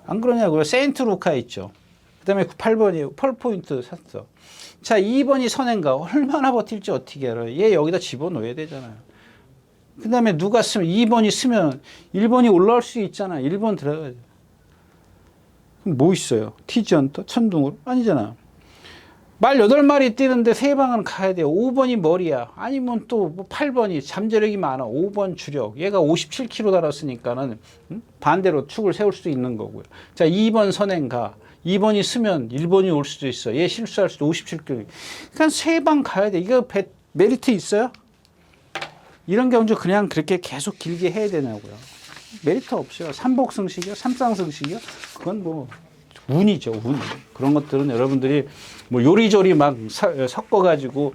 Speaker 1: 안 그러냐고요. 세인트 루카 있죠. 그 다음에 8번이에요. 펄포인트 샀어. 자, 2번이 선행가. 얼마나 버틸지 어떻게 알아요? 얘 여기다 집어넣어야 되잖아요. 그 다음에 누가 쓰면, 2번이 쓰면 1번이 올라올 수 있잖아요. 1번 들어가야 돼. 그럼 뭐 있어요? 튀지 않다? 천둥으로? 아니잖아. 말 8마리 뛰는데 3방은 가야 돼요. 5번이 머리야. 아니면 또 8번이 잠재력이 많아. 5번 주력. 얘가 57kg 달았으니까는 반대로 축을 세울 수 있는 거고요. 자, 2번 선행가. 2번이 쓰면 1번이 올 수도 있어. 얘 실수할 수도 57kg. 그러니까 3방 가야 돼. 이거 메리트 있어요? 이런 경우 그냥 그렇게 계속 길게 해야 되냐고요. 메리트 없어요. 삼복승식이요? 삼쌍승식이요? 그건 뭐 운이죠. 운. 그런 것들은 여러분들이 뭐 요리조리 막 섞어가지고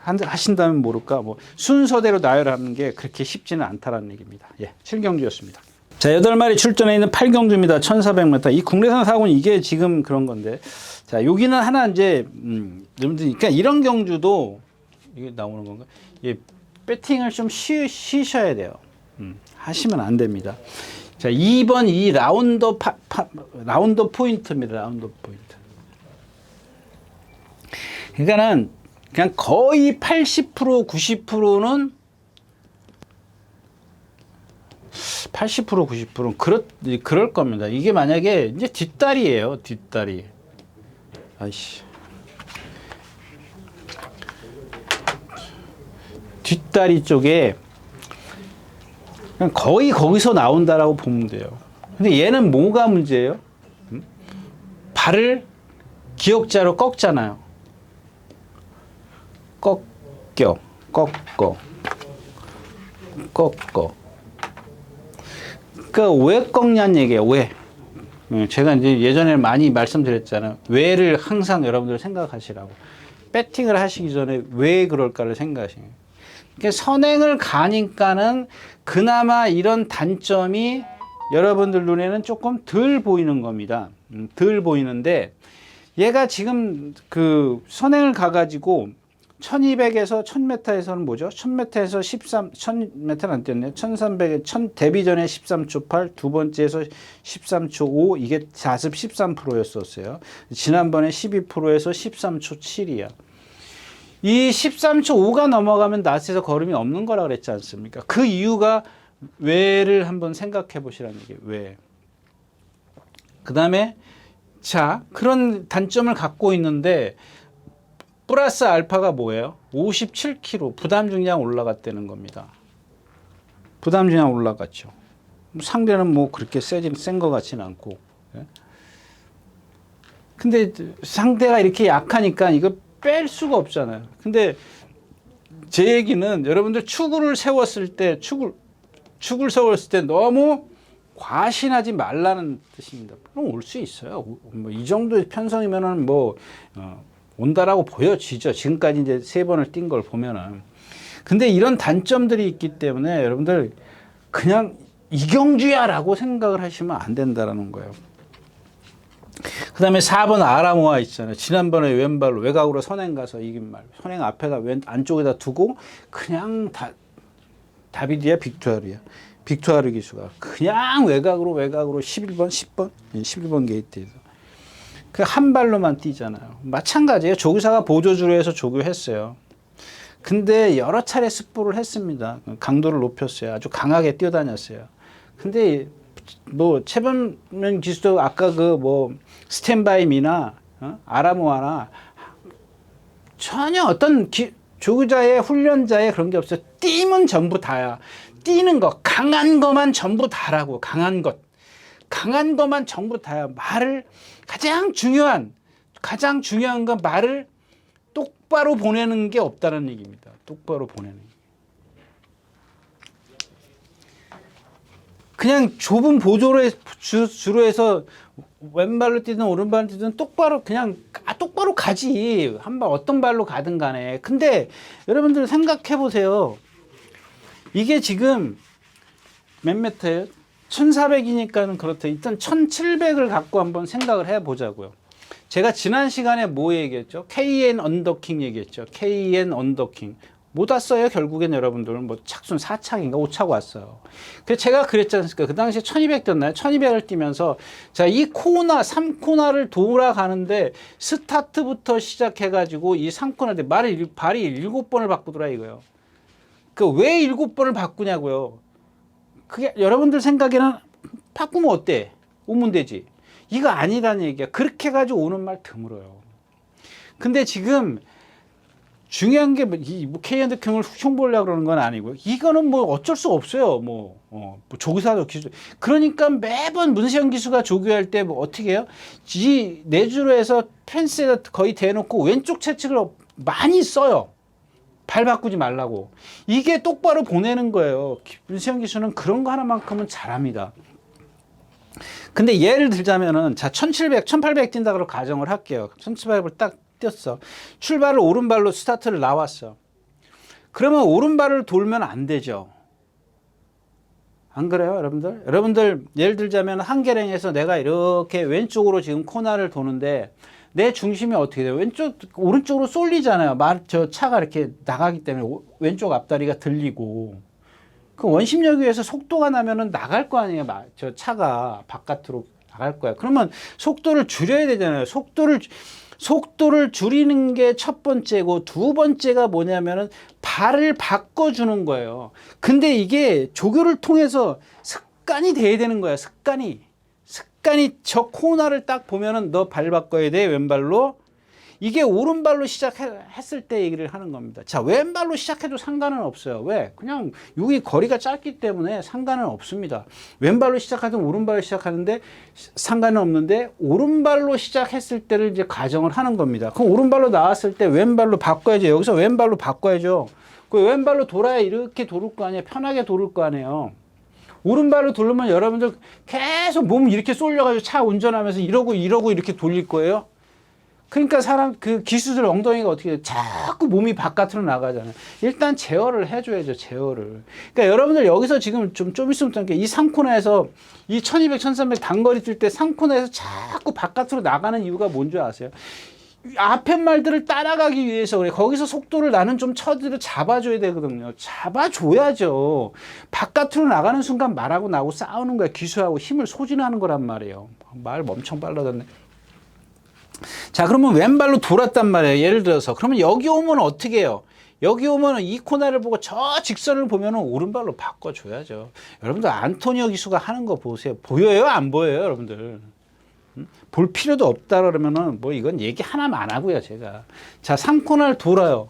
Speaker 1: 하신다면 모를까. 뭐 순서대로 나열하는 게 그렇게 쉽지는 않다라는 얘기입니다. 예, 7경주였습니다. 자, 8마리 출전해 있는 8경주입니다. 1400m. 이 국내산 사고는 이게 지금 그런 건데. 자, 여기는 하나 이제 여러분들, 그러니까 이런 경주도 이게 나오는 건가? 예, 배팅을 좀 쉬셔야 돼요. 하시면 안 됩니다. 자, 2번 이 라운더 포인트입니다. 라운더 포인트. 그러니까는 그냥 거의 80% 90%는 80% 90%는 그럴 겁니다. 이게 만약에 이제 뒷다리예요. 뒷다리. 아이씨. 뒷다리 쪽에 거의 거기서 나온다라고 보면 돼요. 근데 얘는 뭐가 문제예요? 발을 기역자로 꺾잖아요. 꺾어. 그러니까 왜 꺾냐는 얘기예요. 왜? 제가 이제 예전에 많이 말씀드렸잖아요. 왜를 항상 여러분들 생각하시라고. 배팅을 하시기 전에 왜 그럴까를 생각하시는 거예요. 그러니까 선행을 가니까는 그나마 이런 단점이 여러분들 눈에는 조금 덜 보이는 겁니다. 덜 보이는데, 얘가 지금 그 선행을 가가지고 1200에서 1000m에서는 뭐죠? 1000m에서 1000m는 안 뛰었네요. 1300에 1000 데뷔 전에 13초 8, 두 번째에서 13초 5, 이게 자습 13%였었어요. 지난번에 12%에서 13초 7이야. 이 13초 5가 넘어가면 낫에서 걸음이 없는 거라 그랬지 않습니까? 그 이유가 왜를 한번 생각해 보시라는 얘기예요. 왜? 그 다음에 자, 그런 단점을 갖고 있는데 플러스 알파가 뭐예요? 57kg 부담 중량 올라갔다는 겁니다. 부담 중량 올라갔죠. 상대는 뭐 그렇게 센 것 같지는 않고. 근데 상대가 이렇게 약하니까 이거 뺄 수가 없잖아요. 근데 제 얘기는 여러분들 축을 세웠을 때 너무 과신하지 말라는 뜻입니다. 그럼 올 수 있어요. 뭐 이 정도의 편성이면은 뭐 온다라고 보여지죠. 지금까지 이제 3번을 뛴 걸 보면은. 근데 이런 단점들이 있기 때문에 여러분들 그냥 이경주야라고 생각을 하시면 안 된다라는 거예요. 그 다음에 4번 아라모아 있잖아요. 지난번에 왼발로 외곽으로 선행 가서 이긴 말. 선행 앞에다 안쪽에다 두고 그냥 다비드야 빅투아르야. 빅투아르 기수가 그냥 외곽으로 11번 10번 11번 게이트에서 그 한 발로만 뛰잖아요. 마찬가지예요. 조교사가 보조주로 해서 조교했어요. 근데 여러 차례 스포를 했습니다. 강도를 높였어요. 아주 강하게 뛰어다녔어요. 근데 뭐 최범면 기수도 아까 그 뭐 스탠바이 미나 아라모아나 전혀 어떤 조교자의 훈련자의 그런 게 없어요. 뛰면 전부 다야. 뛰는 거 강한 거만 전부 다라고. 강한 것만 전부 다야. 말을 가장 중요한 건 말을 똑바로 보내는 게 없다는 얘기입니다. 똑바로 보내는 게. 그냥 좁은 보조로 주로 해서 왼발로 뛰든 오른발로 뛰든 똑바로 가지. 한 발 어떤 발로 가든 간에. 근데 여러분들 생각해 보세요. 이게 지금 몇 미터예요? 1400이니까는 그렇다. 일단 1700을 갖고 한번 생각을 해 보자고요. 제가 지난 시간에 뭐 얘기했죠? KN 언더킹 얘기했죠. KN 언더킹. 못 왔어요. 결국엔 여러분들은 뭐 착순 4착인가 5착 왔어요. 그래서 제가 그랬지 않습니까? 그 당시에 1200 뛰었나요? 1200을 뛰면서 자, 이 코너 3코너를 돌아가는데 스타트부터 시작해가지고 이 3코너인데 발이 7번을 바꾸더라 이거요. 그 왜 7번을 바꾸냐고요. 그게 여러분들 생각에는 바꾸면 어때? 오면 되지. 이거 아니라는 얘기야. 그렇게 해가지고 오는 말 드물어요. 근데 지금 중요한 게 뭐 K앤드킹을 흉보려고 그러는 건 아니고요. 이거는 뭐 어쩔 수 없어요. 뭐 조교사도 기수. 그러니까 매번 문세영 기수가 조교할 때 뭐 어떻게 해요? 이 내주로 해서 펜스에다 거의 대놓고 왼쪽 채찍을 많이 써요. 발 바꾸지 말라고. 이게 똑바로 보내는 거예요. 문세영 기수는 그런 거 하나만큼은 잘합니다. 근데 예를 들자면은 자 1700, 1800 뛴다 그러고 가정을 할게요. 1700을 딱 뛰었어. 출발을 오른발로 스타트를 나왔어. 그러면 오른발을 돌면 안 되죠. 안 그래요, 여러분들? 여러분들 예를 들자면 한계랭에서 내가 이렇게 왼쪽으로 지금 코너를 도는데 내 중심이 어떻게 돼요? 오른쪽으로 쏠리잖아요. 저 차가 이렇게 나가기 때문에 왼쪽 앞다리가 들리고. 그 원심력에 의해서 속도가 나면은 나갈 거 아니에요. 저 차가 바깥으로 나갈 거야. 그러면 속도를 줄여야 되잖아요. 속도를 줄이는 게 첫 번째고 두 번째가 뭐냐면은 발을 바꿔주는 거예요. 근데 이게 조교를 통해서 습관이 돼야 되는 거야. 습관이 저 코너를 딱 보면은 너 발 바꿔야 돼. 왼발로. 이게 오른발로 시작했을 때 얘기를 하는 겁니다. 자, 왼발로 시작해도 상관은 없어요. 왜? 그냥 여기 거리가 짧기 때문에 상관은 없습니다. 왼발로 시작하든 오른발로 시작하는데 상관은 없는데 오른발로 시작했을 때를 이제 가정을 하는 겁니다. 그럼 오른발로 나왔을 때 왼발로 바꿔야죠. 여기서 왼발로 바꿔야죠. 그 왼발로 돌아야 이렇게 돌을 거 아니에요. 편하게 돌을 거 아니에요. 오른발로 돌면 여러분들 계속 몸 이렇게 쏠려가지고 차 운전하면서 이러고 이렇게 돌릴 거예요. 그러니까 기수들 엉덩이가 어떻게 돼? 자꾸 몸이 바깥으로 나가잖아요. 일단 제어를 해줘야죠, 제어를. 그러니까 여러분들 여기서 지금 좀 있으면 이 3코너에서 이 1200, 1300 단거리 뛸 때 3코너에서 자꾸 바깥으로 나가는 이유가 뭔지 아세요? 앞에 말들을 따라가기 위해서 그래. 거기서 속도를 나는 좀 잡아줘야 되거든요. 잡아줘야죠. 바깥으로 나가는 순간 말하고 나하고 싸우는 거야. 기수하고 힘을 소진하는 거란 말이에요. 말 엄청 빨라졌네. 자, 그러면 왼발로 돌았단 말이에요. 예를 들어서. 그러면 여기 오면 어떻게 해요? 여기 오면 이 코너를 보고 저 직선을 보면 오른발로 바꿔줘야죠. 여러분들 안토니오 기수가 하는 거 보세요. 보여요? 안 보여요? 여러분들. 볼 필요도 없다 그러면은 뭐 이건 얘기 하나만 안 하고요, 제가. 자, 3코너를 돌아요.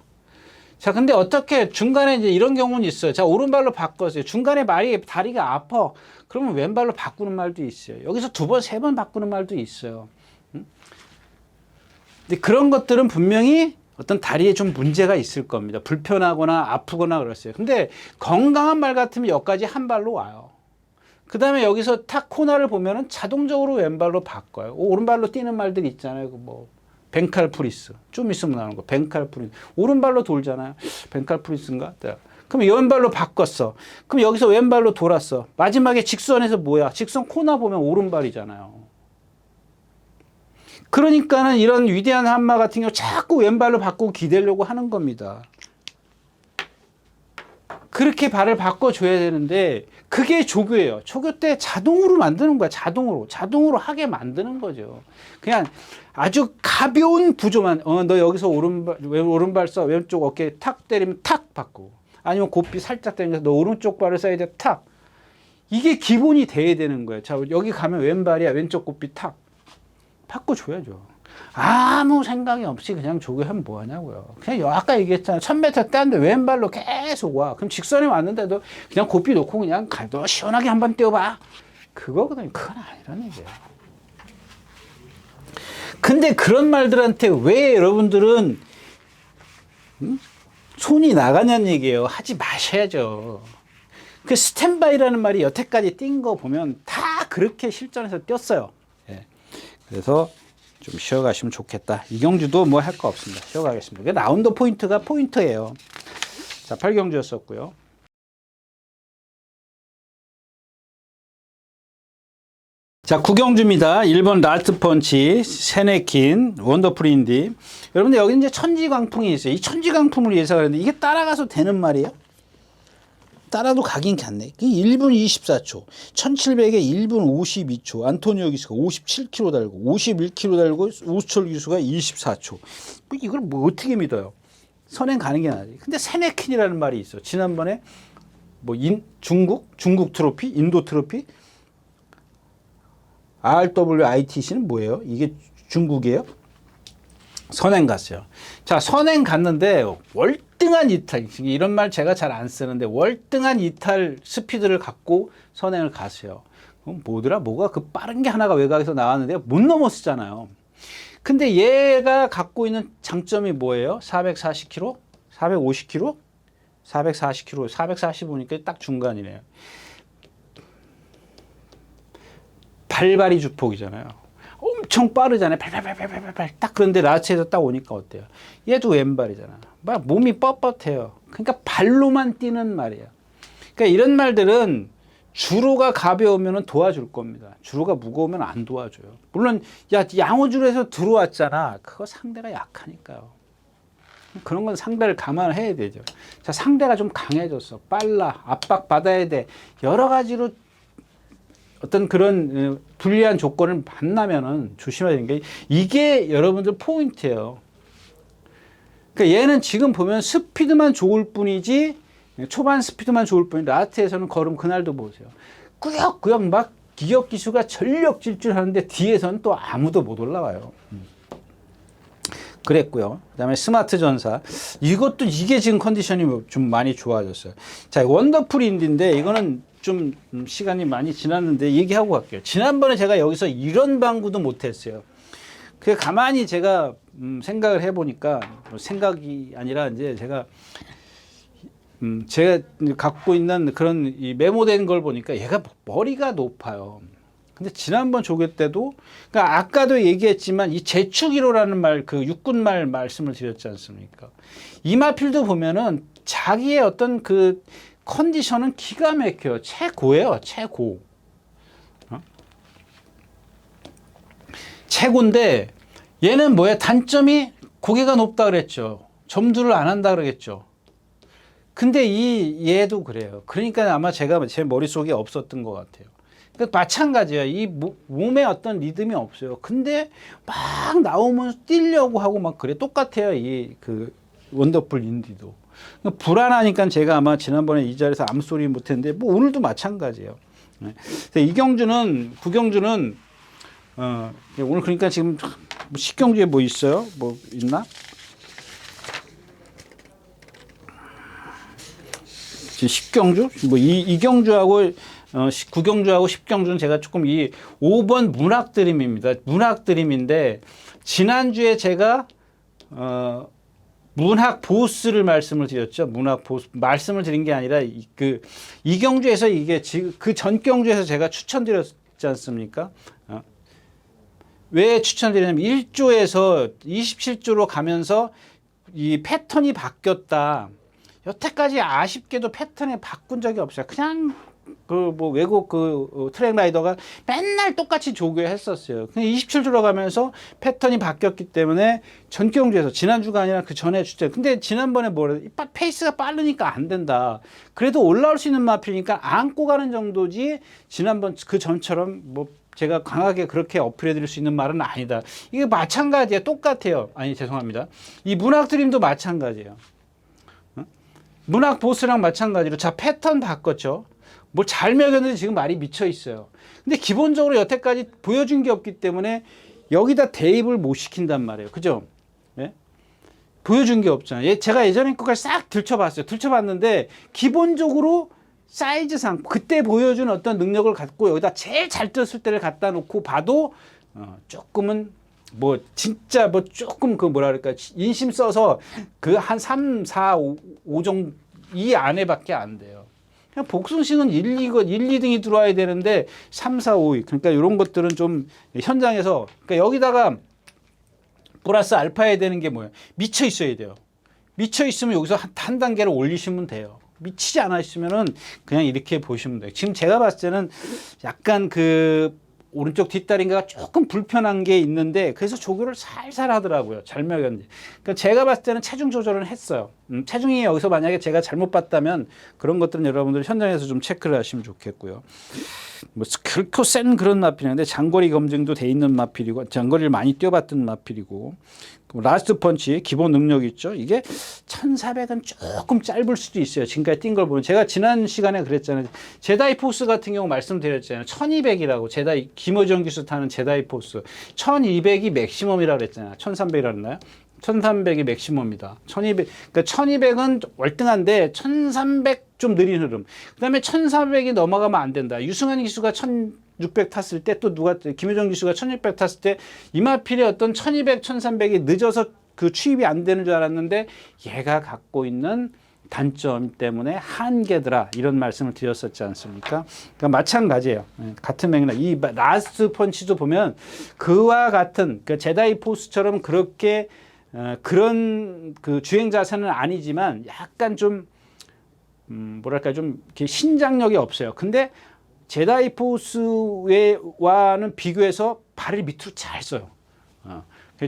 Speaker 1: 자, 근데 어떻게 중간에 이제 이런 경우는 있어요. 자, 오른발로 바꿨어요. 중간에 다리가 아파. 그러면 왼발로 바꾸는 말도 있어요. 여기서 2번, 3번 바꾸는 말도 있어요. 근데 그런 것들은 분명히 어떤 다리에 좀 문제가 있을 겁니다. 불편하거나 아프거나 그랬어요. 근데 건강한 말 같으면 여기까지 한 발로 와요. 그 다음에 여기서 탁 코너를 보면은 자동적으로 왼발로 바꿔요. 오른발로 뛰는 말들 있잖아요. 벤칼프리스. 좀 있으면 나오는 거. 벤칼프리스. 오른발로 돌잖아요. 벤칼프리스인가? 네. 그럼 왼발로 바꿨어. 그럼 여기서 왼발로 돌았어. 마지막에 직선에서 뭐야? 직선 코나 보면 오른발이잖아요. 그러니까는 이런 위대한 한마 같은 경우 자꾸 왼발로 바꾸고 기대려고 하는 겁니다. 그렇게 발을 바꿔줘야 되는데 그게 조교예요. 조교 때 자동으로 만드는 거야. 자동으로 하게 만드는 거죠. 그냥 아주 가벼운 구조만 너 여기서 오른발 써. 왼쪽 어깨에 탁 때리면 탁 바꾸고, 아니면 고삐 살짝 때리면서 너 오른쪽 발을 써야 돼. 탁. 이게 기본이 돼야 되는 거예요. 자, 여기 가면 왼발이야. 왼쪽 고삐 탁. 바꿔줘야죠. 아무 생각이 없이 그냥 조교하면 뭐하냐고요. 그냥 아까 얘기했잖아요. 1000m 떼는데 왼발로 계속 와. 그럼 직선에 왔는데도 그냥 고삐 놓고 그냥 너 시원하게 한번 떼어봐. 그거거든요. 그건 아니라는 얘기예요. 근데 그런 말들한테 왜 여러분들은 손이 나가냐는 얘기예요. 하지 마셔야죠. 그 스탠바이라는 말이 여태까지 뛴 거 보면 다 그렇게 실전에서 뛰었어요. 예. 그래서 좀 쉬어가시면 좋겠다. 이경주도 뭐 할 거 없습니다. 쉬어가겠습니다. 라운드 포인트가 포인트예요. 자, 8경주였었고요. 자, 9경주입니다. 1번 라스트 펀치, 세네킨, 원더풀 인디. 여러분들 여기 이제 천지광풍이 있어요. 이 천지광풍을 예상하는데 이게 따라가서 되는 말이에요? 따라도 가긴 갔네. 1분 24초. 1700에 1분 52초. 안토니오 기수가 57km 달고, 51km 달고, 우수철 기수가 24초. 이걸 뭐 어떻게 믿어요? 선행 가는 게 나지. 근데 세네킨이라는 말이 있어. 지난번에 뭐 중국 트로피, 인도 트로피, RWITC는 뭐예요? 이게 중국이에요? 선행 갔어요. 자, 선행 갔는데 월등한 이탈, 이런 말 제가 잘 안 쓰는데 월등한 이탈 스피드를 갖고 선행을 갔어요. 뭐가 그 빠른 게 하나가 외곽에서 나왔는데 못 넘었잖아요. 근데 얘가 갖고 있는 장점이 뭐예요? 440km? 450km? 440km, 445니까 딱 중간이네요. 발발이 주폭이잖아요. 엄청 빠르잖아요. 발발발발발발. 딱 그런데 라츠에서 딱 오니까 어때요? 얘도 왼발이잖아. 막 몸이 뻣뻣해요. 그러니까 발로만 뛰는 말이에요. 그러니까 이런 말들은 주로가 가벼우면 도와줄 겁니다. 주로가 무거우면 안 도와줘요. 물론 야, 양호주로에서 들어왔잖아. 그거 상대가 약하니까요. 그런 건 상대를 감안해야 되죠. 자, 상대가 좀 강해졌어. 빨라. 압박 받아야 돼. 여러 가지로 어떤 그런 불리한 조건을 만나면은 조심해야 되는 게 이게 여러분들 포인트예요. 그러니까 얘는 지금 보면 스피드만 좋을 뿐이지, 초반 스피드만 좋을 뿐이지, 라스트에서는 걸음 그날도 보세요. 꾸역꾸역 막 기억 기수가 전력 질주하는데 뒤에서는 또 아무도 못 올라와요. 그랬고요. 그다음에 스마트 전사. 이게 지금 컨디션이 좀 많이 좋아졌어요. 자, 원더풀 인디인데 이거는 좀 시간이 많이 지났는데 얘기하고 갈게요. 지난번에 제가 여기서 이런 방구도 못했어요. 그 가만히 제가 생각을 해보니까, 생각이 아니라 이제 제가 갖고 있는 그런 이 메모된 걸 보니까 얘가 머리가 높아요. 근데 지난번 조교 때도, 그러니까 아까도 얘기했지만 이 제축1호라는 말, 그 육군말 말씀을 드렸지 않습니까? 이마필드 보면은 자기의 어떤 그 컨디션은 기가 막혀요. 최고예요. 최고. 최고인데 얘는 뭐야? 단점이 고개가 높다 그랬죠. 점두를 안 한다 그러겠죠. 근데 얘도 그래요. 그러니까 아마 제 머릿속에 없었던 것 같아요. 그러니까 마찬가지예요. 이 몸에 어떤 리듬이 없어요. 근데 막 나오면서 뛰려고 하고 막 그래. 똑같아요. 그 원더풀 인디도. 불안하니까 제가 아마 지난번에 이 자리에서 아무 소리 못했는데 뭐 오늘도 마찬가지예요. 이경주는, 구경주는 오늘 그러니까 지금 10경주에 뭐 있어요? 뭐 있나? 지금 10경주? 뭐 이경주하고 9경주하고 10경주는 제가 조금 이 5번 문학드림입니다. 문학드림인데 지난주에 제가 문학 보스를 말씀을 드렸죠. 문학 보스 말씀을 드린 게 아니라 이경주에서 이게 지금 그 전 경주에서 제가 추천드렸지 않습니까? 왜 추천드리냐면 1조에서 27조로 가면서 이 패턴이 바뀌었다. 여태까지 아쉽게도 패턴을 바꾼 적이 없어요. 그냥 그 뭐 외국 그 트랙 라이더가 맨날 똑같이 조교했었어요. 그냥 27조로 가면서 패턴이 바뀌었기 때문에 전경주에서 지난주가 아니라 그 전에 주제. 근데 지난번에 뭐래? 페이스가 빠르니까 안 된다. 그래도 올라올 수 있는 마필이니까 안고 가는 정도지. 지난번 그 전처럼 뭐 제가 강하게 그렇게 어필해 드릴 수 있는 말은 아니다. 이게 마찬가지예요. 똑같아요. 아니 죄송합니다. 이 문학 드림도 마찬가지예요. 문학 보스랑 마찬가지로 자 패턴 바꿨죠. 뭐 잘 먹였는데 지금 말이 미쳐 있어요. 근데 기본적으로 여태까지 보여준 게 없기 때문에 여기다 대입을 못 시킨단 말이에요. 그죠? 예? 보여준 게 없잖아요. 제가 예전에 거까지 싹 들춰봤어요. 들춰봤는데 기본적으로 사이즈상 그때 보여준 어떤 능력을 갖고 여기다 제일 잘 떴을 때를 갖다 놓고 봐도 조금은 뭐 진짜 뭐 조금 그 뭐라 그럴까 인심 써서 그 한 3, 4, 5 정도 이 안에밖에 안 돼요. 그냥 복순식은 1, 2등이 들어와야 되는데 3, 4, 5. 그러니까 이런 것들은 좀 현장에서 그러니까 여기다가 플러스 알파해야 되는 게 뭐예요? 미쳐 있어야 돼요. 미쳐 있으면 여기서 한 단계를 올리시면 돼요. 미치지 않으시면은 그냥 이렇게 보시면 돼요. 지금 제가 봤을 때는 약간 그 오른쪽 뒷다리인가가 조금 불편한 게 있는데 그래서 조교를 살살 하더라고요. 잘 먹였는데. 그러니까 제가 봤을 때는 체중 조절은 했어요. 체중이 여기서 만약에 제가 잘못 봤다면 그런 것들은 여러분들 현장에서 좀 체크를 하시면 좋겠고요. 뭐 결코 센 그런 마필인데 장거리 검증도 돼 있는 마필이고 장거리를 많이 뛰어봤던 마필이고 라스트 펀치 기본 능력이 있죠. 이게 1400은 조금 짧을 수도 있어요. 지금까지 뛴 걸 보면 제가 지난 시간에 그랬잖아요. 제다이 포스 같은 경우 말씀드렸잖아요. 1200이라고 제다이 김호정 기수 타는 제다이 포스 1200이 맥시멈이라고 그랬잖아요. 1300이라고 했나요? 1300이 맥시멈이다. 1200, 그러니까 1200은 월등한데 1300 좀 느린 흐름. 그 다음에 1400이 넘어가면 안 된다. 유승환 기수가 1600 탔을 때 또 누가, 김효정 기수가 1600 탔을 때 이마필의 어떤 1200, 1300이 늦어서 그 취입이 안 되는 줄 알았는데 얘가 갖고 있는 단점 때문에 한계더라. 이런 말씀을 드렸었지 않습니까? 그러니까 마찬가지예요. 같은 맥락. 이 라스트 펀치도 보면 그와 같은 그 제다이 포스처럼 그렇게 그런 그 주행 자세는 아니지만 약간 좀 뭐랄까 좀 이렇게 신장력이 없어요. 근데 제다이 포스와는 비교해서 발을 밑으로 잘 써요.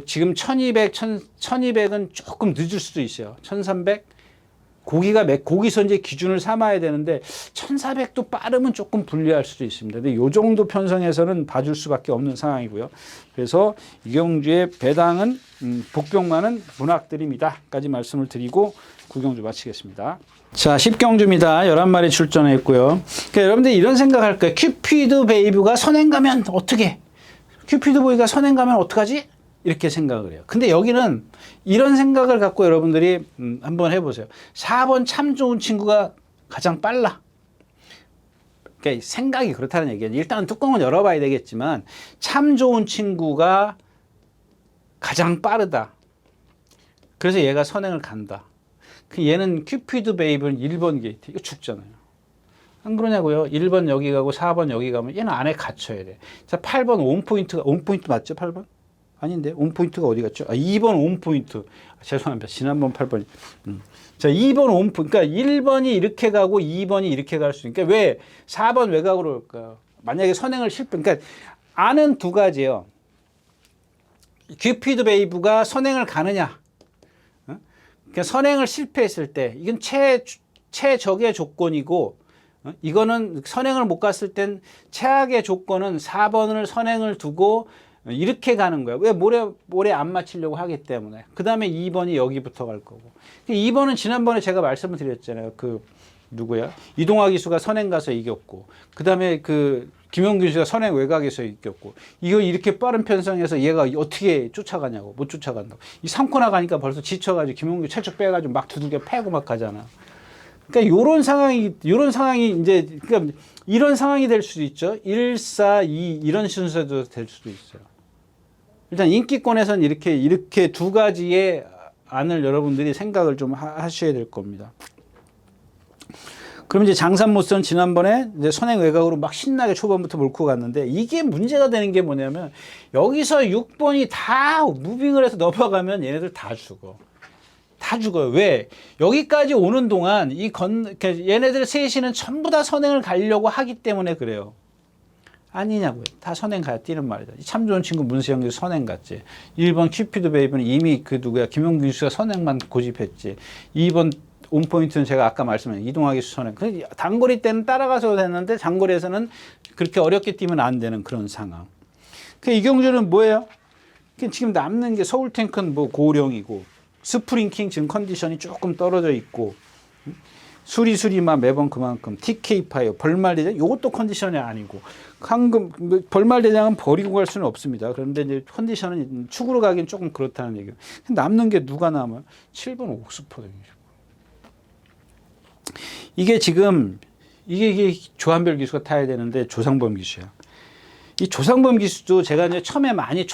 Speaker 1: 지금 1200, 1200은 조금 늦을 수도 있어요. 1300 거기서 이제 기준을 삼아야 되는데 1400도 빠르면 조금 불리할 수도 있습니다. 근데 이 정도 편성에서는 봐줄 수밖에 없는 상황이고요. 그래서 이경주의 배당은 복병만은 문학드림이다까지 말씀을 드리고 구경주 마치겠습니다. 자, 10경주입니다. 11마리 출전했고요. 그러니까 여러분들 이런 생각할 거예요. 큐피드 베이브가 선행 가면 어떻게? 큐피드 보이가 선행 가면 어떡하지? 이렇게 생각을 해요. 근데 여기는 이런 생각을 갖고 여러분들이 한번 해보세요. 4번 참 좋은 친구가 가장 빨라. 그러니까 생각이 그렇다는 얘기예요. 일단 뚜껑은 열어봐야 되겠지만 참 좋은 친구가 가장 빠르다. 그래서 얘가 선행을 간다. 얘는 큐피드 베이브는 1번 게이트. 이거 죽잖아요. 안 그러냐고요? 1번 여기 가고 4번 여기 가면 얘는 안에 갇혀야 돼. 자, 8번 온포인트 맞죠? 8번? 아닌데 온포인트가 어디 갔죠? 2번 온포인트. 죄송합니다. 지난번 8번이. 자, 2번 온포인트. 그러니까 1번이 이렇게 가고 2번이 이렇게 갈 수 있으니까 왜 4번 외곽으로 올까요? 만약에 선행을 실패. 그러니까 아는 두 가지예요. 큐피드 베이브가 선행을 가느냐. 그러니까 선행을 실패했을 때 이건 최적의 조건이고 이거는 선행을 못 갔을 땐 최악의 조건은 4번을 선행을 두고 이렇게 가는 거야. 왜 모래 안 맞추려고 하기 때문에. 그 다음에 2번이 여기부터 갈 거고. 2번은 지난번에 제가 말씀을 드렸잖아요. 그 누구야? 이동화 기수가 선행 가서 이겼고, 그 다음에 그 김용균 씨가 선행 외곽에서 이겼고, 이거 이렇게 빠른 편성에서 얘가 어떻게 쫓아가냐고, 못 쫓아간다고. 이 3코나 가니까 벌써 지쳐가지고 김용균 철쭉 빼가지고 막 두들겨 패고 막 가잖아. 그러니까 요런 상황이 이제, 그러니까 이런 상황이 될 수도 있죠. 1, 4, 2 이런 순서도 될 수도 있어요. 일단 인기권에서는 이렇게 두 가지의 안을 여러분들이 생각을 좀 하셔야 될 겁니다. 그럼 이제 장산모선 지난번에 이제 선행 외곽으로 막 신나게 초반부터 몰고 갔는데 이게 문제가 되는 게 뭐냐면 여기서 6번이 다 무빙을 해서 넘어가면 얘네들 다 죽어. 다 죽어요. 왜? 여기까지 오는 동안 얘네들 셋이는 전부 다 선행을 가려고 하기 때문에 그래요. 아니냐고요. 다 선행 가야 뛰는 말이다. 참 좋은 친구 문세영도 선행 갔지. 1번 큐피드 베이브는 이미 그 누구야 김용균 씨가 선행만 고집했지. 2번 온포인트는 제가 아까 말씀드린 이동하기 선행. 단거리 때는 따라가서 됐는데 장거리에서는 그렇게 어렵게 뛰면 안 되는 그런 상황. 이경주는 뭐예요? 지금 남는 게 서울탱크는 뭐 고령이고 스프링킹 지금 컨디션이 조금 떨어져 있고 수리만 매번 그만큼 TK5 벌말대장 이것도 컨디션이 아니고 황금 벌말대장은 버리고 갈 수는 없습니다. 그런데 이제 컨디션은 축으로 가긴 조금 그렇다는 얘기예요. 남는 게 누가 남아요? 7번 옥스퍼드. 이게 지금 이게 조한별 기수가 타야 되는데 조상범 기수야. 이 조상범 기수도 제가 이제 처음에 많이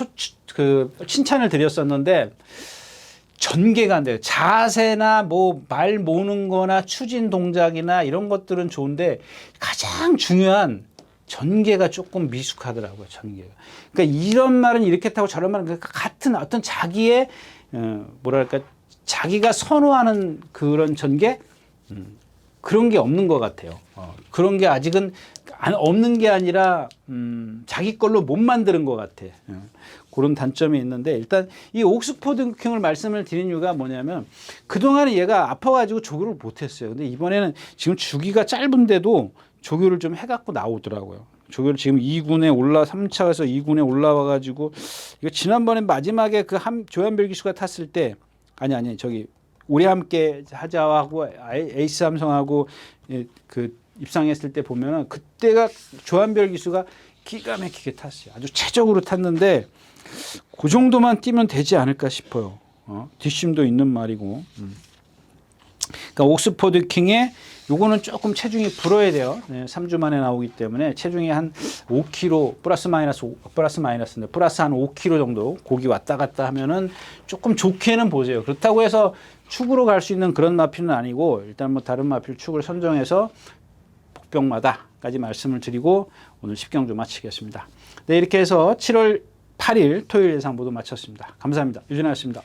Speaker 1: 칭찬을 드렸었는데 전개가 안 돼요. 자세나 뭐 말 모는 거나 추진 동작이나 이런 것들은 좋은데 가장 중요한 전개가 조금 미숙하더라고요. 전개가. 그러니까 이런 말은 이렇게 타고 저런 말은 같은 어떤 자기의 뭐랄까 자기가 선호하는 그런 전개 그런 게 없는 것 같아요. 그런 게 아직은 없는 게 아니라 자기 걸로 못 만드는 것 같아. 그런 단점이 있는데 일단 이 옥스퍼드 킹을 말씀을 드린 이유가 뭐냐면 그동안에 얘가 아파가지고 조교를 못했어요. 근데 이번에는 지금 주기가 짧은데도 조교를 좀 해갖고 나오더라고요. 조교를 지금 2군에 3차에서 2군에 올라와가지고 이거 지난번에 마지막에 조한별 기수가 탔을 때 아니 저기 우리 함께 하자하고 에이스 삼성하고 그 입상했을 때 보면은 그때가 조한별 기수가 기가 막히게 탔어요. 아주 최적으로 탔는데 그 정도만 뛰면 되지 않을까 싶어요. 뒷심도 있는 말이고. 그러니까 옥스퍼드 킹에 요거는 조금 체중이 불어야 돼요. 3주 만에 나오기 때문에 체중이 한 5kg 플러스 마이너스인데 플러스 한 5kg 정도 고기 왔다 갔다 하면은 조금 좋게는 보세요. 그렇다고 해서 축으로 갈 수 있는 그런 마필은 아니고 일단 뭐 다른 마필 축을 선정해서 복병마다까지 말씀을 드리고 오늘 10경주 마치겠습니다. 네, 이렇게 해서 7월 8일 토요일 예상 모두 마쳤습니다. 감사합니다. 유진아였습니다.